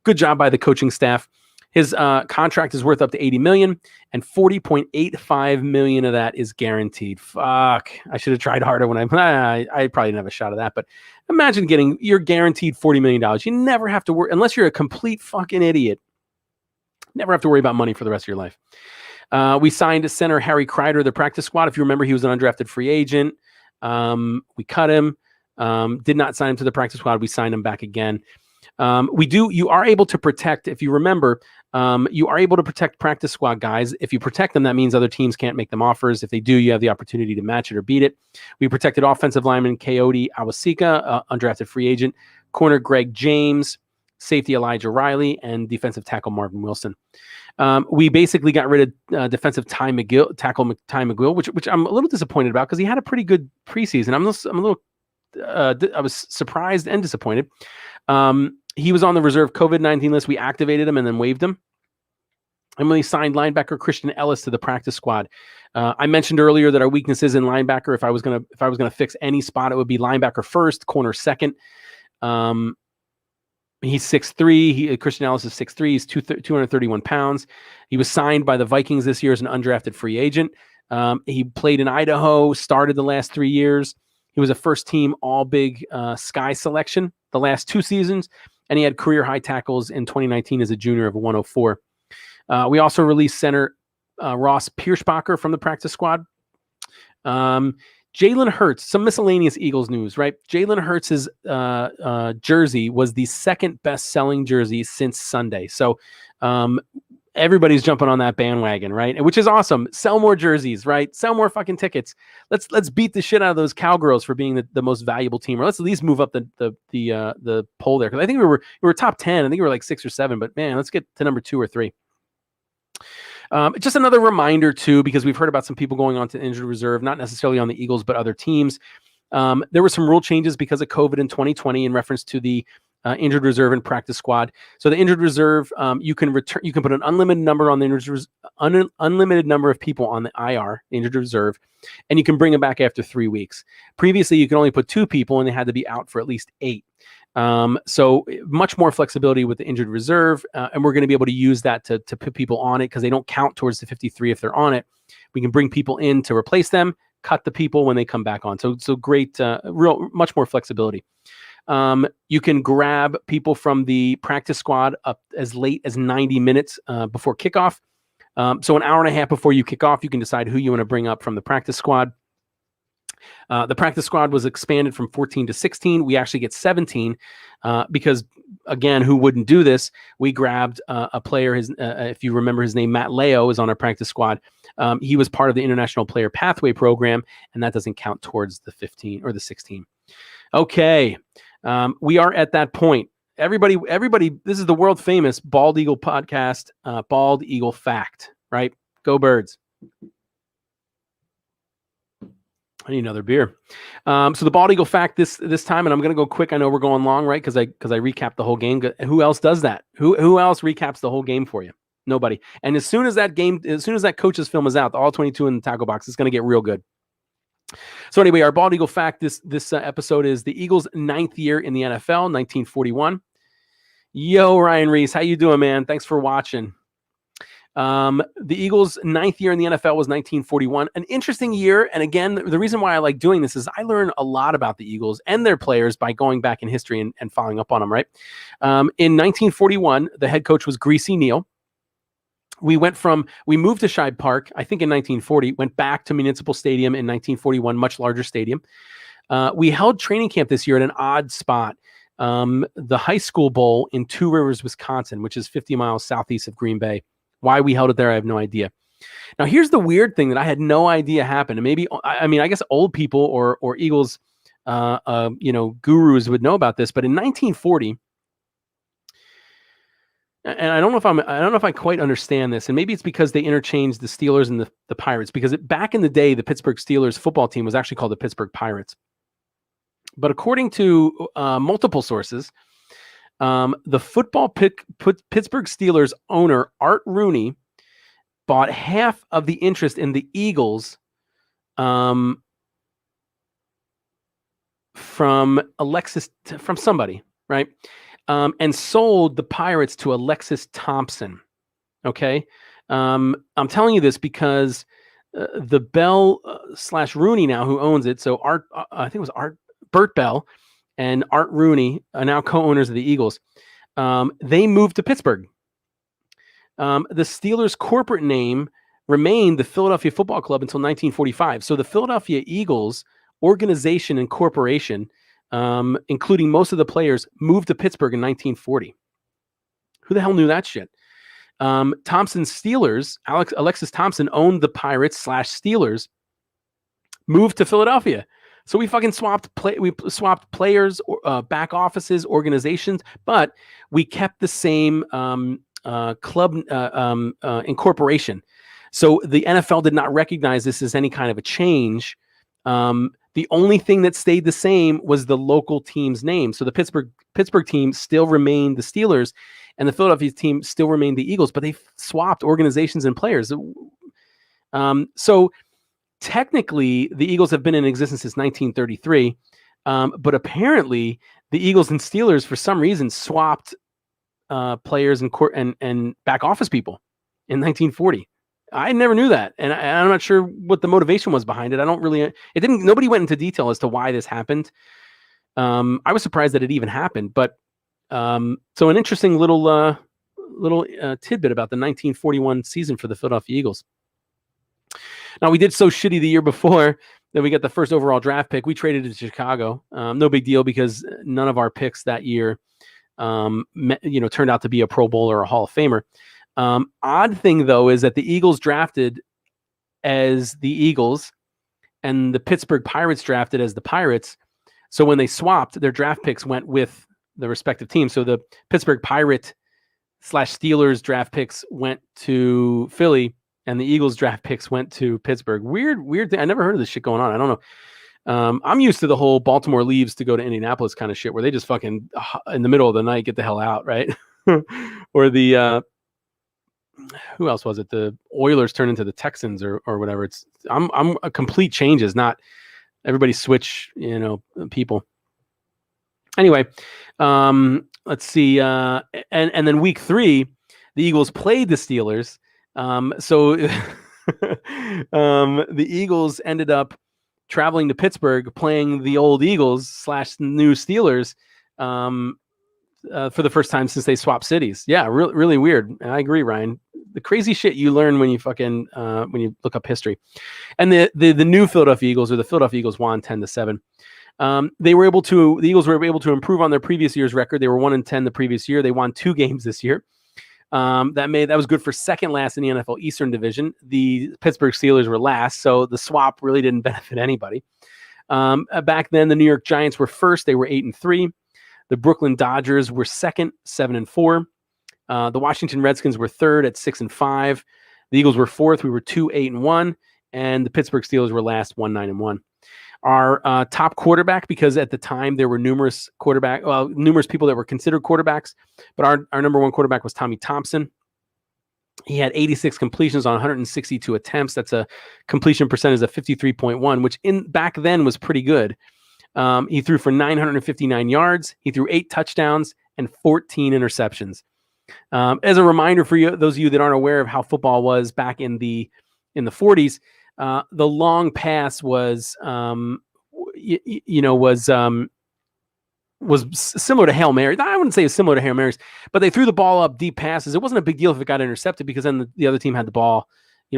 Good job by the coaching staff. His contract is worth up to $80 million, and $40.85 million of that is guaranteed. Fuck, I should have tried harder when I probably didn't have a shot of that. But imagine you're guaranteed $40 million. You never have to worry, unless you're a complete fucking idiot. Never have to worry about money for the rest of your life. We signed center Harry Kreider, the practice squad. If you remember, he was an undrafted free agent. We cut him. Did not sign him to the practice squad. We signed him back again. You are able to protect, if you remember, you are able to protect practice squad guys. If you protect them, that means other teams can't make them offers. If they do, you have the opportunity to match it or beat it. We protected offensive lineman Coyote Awasika, undrafted free agent, corner Greg James, safety Elijah Riley, and defensive tackle Marvin Wilson. We basically got rid of defensive tackle Ty McGill, which I'm a little disappointed about because he had a pretty good preseason. I was surprised and disappointed. He was on the reserve COVID-19 list. We activated him and then waived him. And we signed linebacker Christian Ellis to the practice squad. I mentioned earlier that our weakness is in linebacker. If I was gonna fix any spot, it would be linebacker first, corner second. He's 6'3". Christian Ellis is 6'3". He's 231 pounds. He was signed by the Vikings this year as an undrafted free agent. He played in Idaho, started the last 3 years. He was a first-team All-Big Sky selection the last 2 seasons, and he had career-high tackles in 2019 as a junior of 104. We also released center Ross Pierschbacher from the practice squad. Jalen Hurts, some miscellaneous Eagles news, right? Jalen Hurts' jersey was the second best-selling jersey since Sunday. So everybody's jumping on that bandwagon, right? Which is awesome. Sell more jerseys, right? Sell more fucking tickets. Let's beat the shit out of those Cowgirls for being the most valuable team, or let's at least move up the poll there. Because I think we were top 10. I think we were like 6 or 7. But man, let's get to number 2 or 3. Just another reminder too, because we've heard about some people going on to injured reserve, not necessarily on the Eagles, but other teams. There were some rule changes because of COVID in 2020 in reference to the injured reserve and practice squad. So the injured reserve, you can put an unlimited number on the unlimited number of people on the IR, the injured reserve, and you can bring them back after 3 weeks. Previously, you could only put 2 people and they had to be out for at least 8. So much more flexibility with the injured reserve, and we're going to be able to use that to put people on it because they don't count towards the 53 if they're on it. We can bring people in to replace them, cut the people when they come back on. So great, much more flexibility. You can grab people from the practice squad up as late as 90 minutes before kickoff. So an hour and a half before you kick off, you can decide who you want to bring up from the practice squad. The practice squad was expanded from 14 to 16. We actually get 17 because, again, who wouldn't do this? We grabbed a player, if you remember his name, Matt Leo is on our practice squad. He was part of the International Player Pathway Program, and that doesn't count towards the 15 or the 16. Okay. We are at that point. Everybody, this is the world famous Bald Eagle podcast, Bald Eagle Fact, right? Go Birds. I need another beer. So the Bald Eagle fact this time, and I'm going to go quick. I know we're going long, right? Because I recapped the whole game. Who else does that? Who else recaps the whole game for you? Nobody. And as soon as that coach's film is out, the all 22 in the tackle box, it's going to get real good. So anyway, our Bald Eagle fact this episode is the Eagles' 9th year in the NFL, 1941. Yo, Ryan Reese, how you doing, man? Thanks for watching. The Eagles' 9th year in the NFL was 1941, an interesting year. And again, the reason why I like doing this is I learn a lot about the Eagles and their players by going back in history and following up on them, right? In 1941, the head coach was Greasy Neal. We moved to Shibe Park, I think in 1940, went back to Municipal Stadium in 1941, much larger stadium. We held training camp this year at an odd spot, the High School Bowl in Two Rivers, Wisconsin, which is 50 miles southeast of Green Bay. Why we held it there, I have no idea. Now, here's the weird thing that I had no idea happened. And maybe, I guess old people or Eagles, gurus would know about this. But in 1940, and I don't know if I quite understand this, and maybe it's because they interchanged the Steelers and the Pirates, because back in the day, the Pittsburgh Steelers football team was actually called the Pittsburgh Pirates. But according to multiple sources, the Pittsburgh Steelers owner, Art Rooney, bought half of the interest in the Eagles from somebody, right? And sold the Pirates to Alexis Thompson. Okay. I'm telling you this because the Bell / Rooney now who owns it. So I think it was Bert Bell and Art Rooney are now co-owners of the Eagles. They moved to Pittsburgh. The Steelers' corporate name remained the Philadelphia Football Club until 1945. So the Philadelphia Eagles organization and corporation, including most of the players, moved to Pittsburgh in 1940. Who the hell knew that shit? Thompson's Steelers, Alexis Thompson owned the Pirates / Steelers, moved to Philadelphia. So we fucking swapped players, back offices, organizations, but we kept the same club incorporation. So the NFL did not recognize this as any kind of a change. The only thing that stayed the same was the local team's name. So the Pittsburgh team still remained the Steelers, and the Philadelphia team still remained the Eagles, but they swapped organizations and players. So technically, the Eagles have been in existence since 1933, but apparently the Eagles and Steelers, for some reason, swapped players and back office people in 1940. I never knew that, and I'm not sure what the motivation was behind it. Nobody went into detail as to why this happened. I was surprised that it even happened, but so an interesting little tidbit about the 1941 season for the Philadelphia Eagles. Now, we did so shitty the year before that we got the first overall draft pick. We traded it to Chicago. No big deal because none of our picks that year, turned out to be a Pro Bowler or a Hall of Famer. Odd thing, though, is that the Eagles drafted as the Eagles and the Pittsburgh Pirates drafted as the Pirates. So when they swapped, their draft picks went with the respective teams. So the Pittsburgh Pirate / Steelers draft picks went to Philly, and the Eagles draft picks went to Pittsburgh. Weird thing. I never heard of this shit going on. I don't know. I'm used to the whole Baltimore leaves to go to Indianapolis kind of shit, where they just fucking in the middle of the night get the hell out, right? Or the who else was it? The Oilers turn into the Texans or whatever. I'm a complete changes, not everybody switch, people. Anyway, let's see. And then week 3, the Eagles played the Steelers. So the Eagles ended up traveling to Pittsburgh, playing the old Eagles / new Steelers for the first time since they swapped cities. Yeah, really weird. I agree, Ryan. The crazy shit you learn when you when you look up history. And the new Philadelphia Eagles, or the Philadelphia Eagles, won 10-7. The Eagles were able to improve on their previous year's record. They were 1-10 the previous year. They won 2 games this year. That was good for second last in the NFL Eastern Division. The Pittsburgh Steelers were last, so the swap really didn't benefit anybody. Back then, the New York Giants were first. They were 8-3. The Brooklyn Dodgers were second, 7-4. The Washington Redskins were third at 6-5. The Eagles were fourth. We were 2-8-1. and the Pittsburgh Steelers were last, 1-9-1. Our top quarterback, because at the time there were numerous people that were considered quarterbacks, but our number one quarterback was Tommy Thompson. He had 86 completions on 162 attempts. That's a completion percentage of 53.1, which back then was pretty good. He threw for 959 yards. He threw 8 touchdowns and 14 interceptions. As a reminder for you, those of you that aren't aware of how football was back in the 40s, the long pass was similar to Hail Mary. I wouldn't say it's similar to Hail Marys, but they threw the ball up deep passes. It wasn't a big deal if it got intercepted, because then the other team had the ball,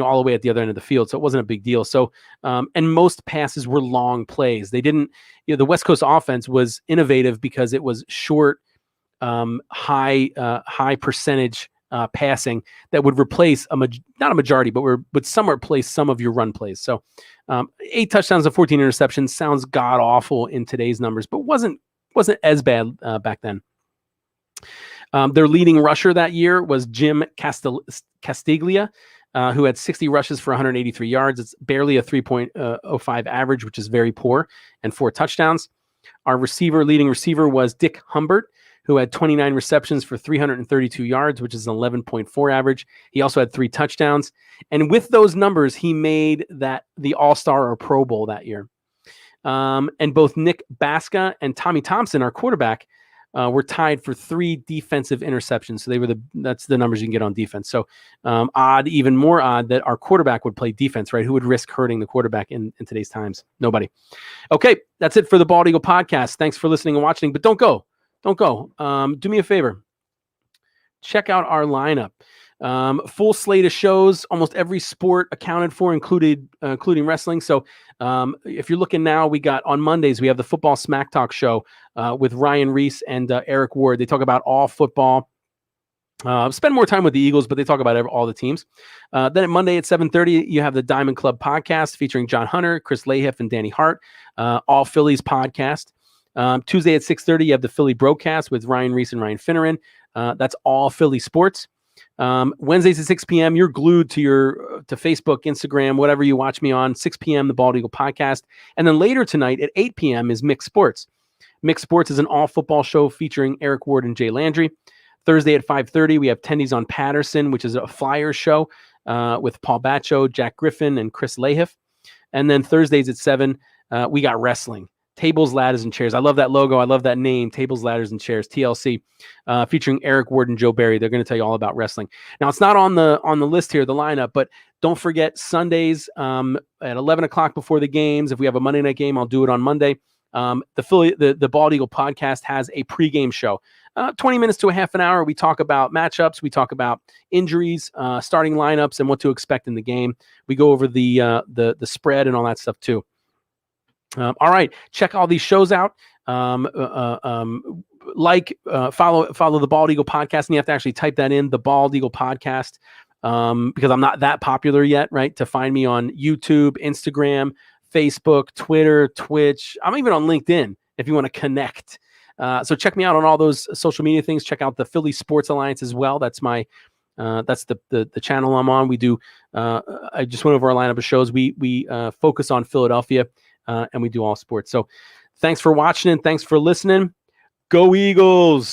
all the way at the other end of the field. So it wasn't a big deal. So, and most passes were long plays. They didn't, the West Coast offense was innovative because it was short, high percentage passing that would replace not a majority, but would somewhat replace some of your run plays. So 8 touchdowns and 14 interceptions sounds god awful in today's numbers, but wasn't as bad back then. Their leading rusher that year was Jim Castiglia, who had 60 rushes for 183 yards. It's barely a 3.05 average, which is very poor, and 4 touchdowns. Our leading receiver was Dick Humbert, who had 29 receptions for 332 yards, which is an 11.4 average. He also had 3 touchdowns. And with those numbers, he made the All-Star or Pro Bowl that year. And both Nick Baska and Tommy Thompson, our quarterback, were tied for 3 defensive interceptions. So that's the numbers you can get on defense. So even more odd that our quarterback would play defense, right? Who would risk hurting the quarterback in today's times? Nobody. Okay, that's it for the Bald Eagle podcast. Thanks for listening and watching, but don't go. Do me a favor. Check out our lineup. Full slate of shows, almost every sport accounted for, including wrestling. So if you're looking now, we got on Mondays, we have the Football Smack Talk show with Ryan Reese and Eric Ward. They talk about all football. Spend more time with the Eagles, but they talk about all the teams. Then at Monday at 7:30, you have the Diamond Club podcast featuring John Hunter, Chris Lahiff, and Danny Hart. All Phillies podcast. Tuesday at 6:30, you have the Philly Broadcast with Ryan Reese and Ryan Finneran. That's all Philly sports. Wednesdays at 6 p.m., you're glued to Facebook, Instagram, whatever you watch me on. 6 p.m., the Bald Eagle podcast. And then later tonight at 8 p.m. is Mixed Sports. Mixed Sports is an all-football show featuring Eric Ward and Jay Landry. Thursday at 5:30, we have Tendies on Patterson, which is a Flyers show with Paul Batcho, Jack Griffin, and Chris Lahiff. And then Thursdays at 7, we got wrestling. Tables, Ladders, and Chairs. I love that logo. I love that name, Tables, Ladders, and Chairs, TLC, featuring Eric Ward and Joe Barry. They're going to tell you all about wrestling. Now, it's not on the list here, the lineup, but don't forget Sundays at 11 o'clock before the games. If we have a Monday night game, I'll do it on Monday. The Bald Eagle podcast has a pregame show. 20 minutes to a half an hour. We talk about matchups. We talk about injuries, starting lineups, and what to expect in the game. We go over the spread and all that stuff too. All right, check all these shows out. Follow the Bald Eagle podcast, and you have to actually type that in, the Bald Eagle podcast, because I'm not that popular yet, right? To find me on YouTube, Instagram, Facebook, Twitter, Twitch. I'm even on LinkedIn if you want to connect. So check me out on all those social media things. Check out the Philly Sports Alliance as well. That's that's the channel I'm on. We do. I just went over our lineup of shows. We focus on Philadelphia. And we do all sports. So thanks for watching and thanks for listening. Go Eagles!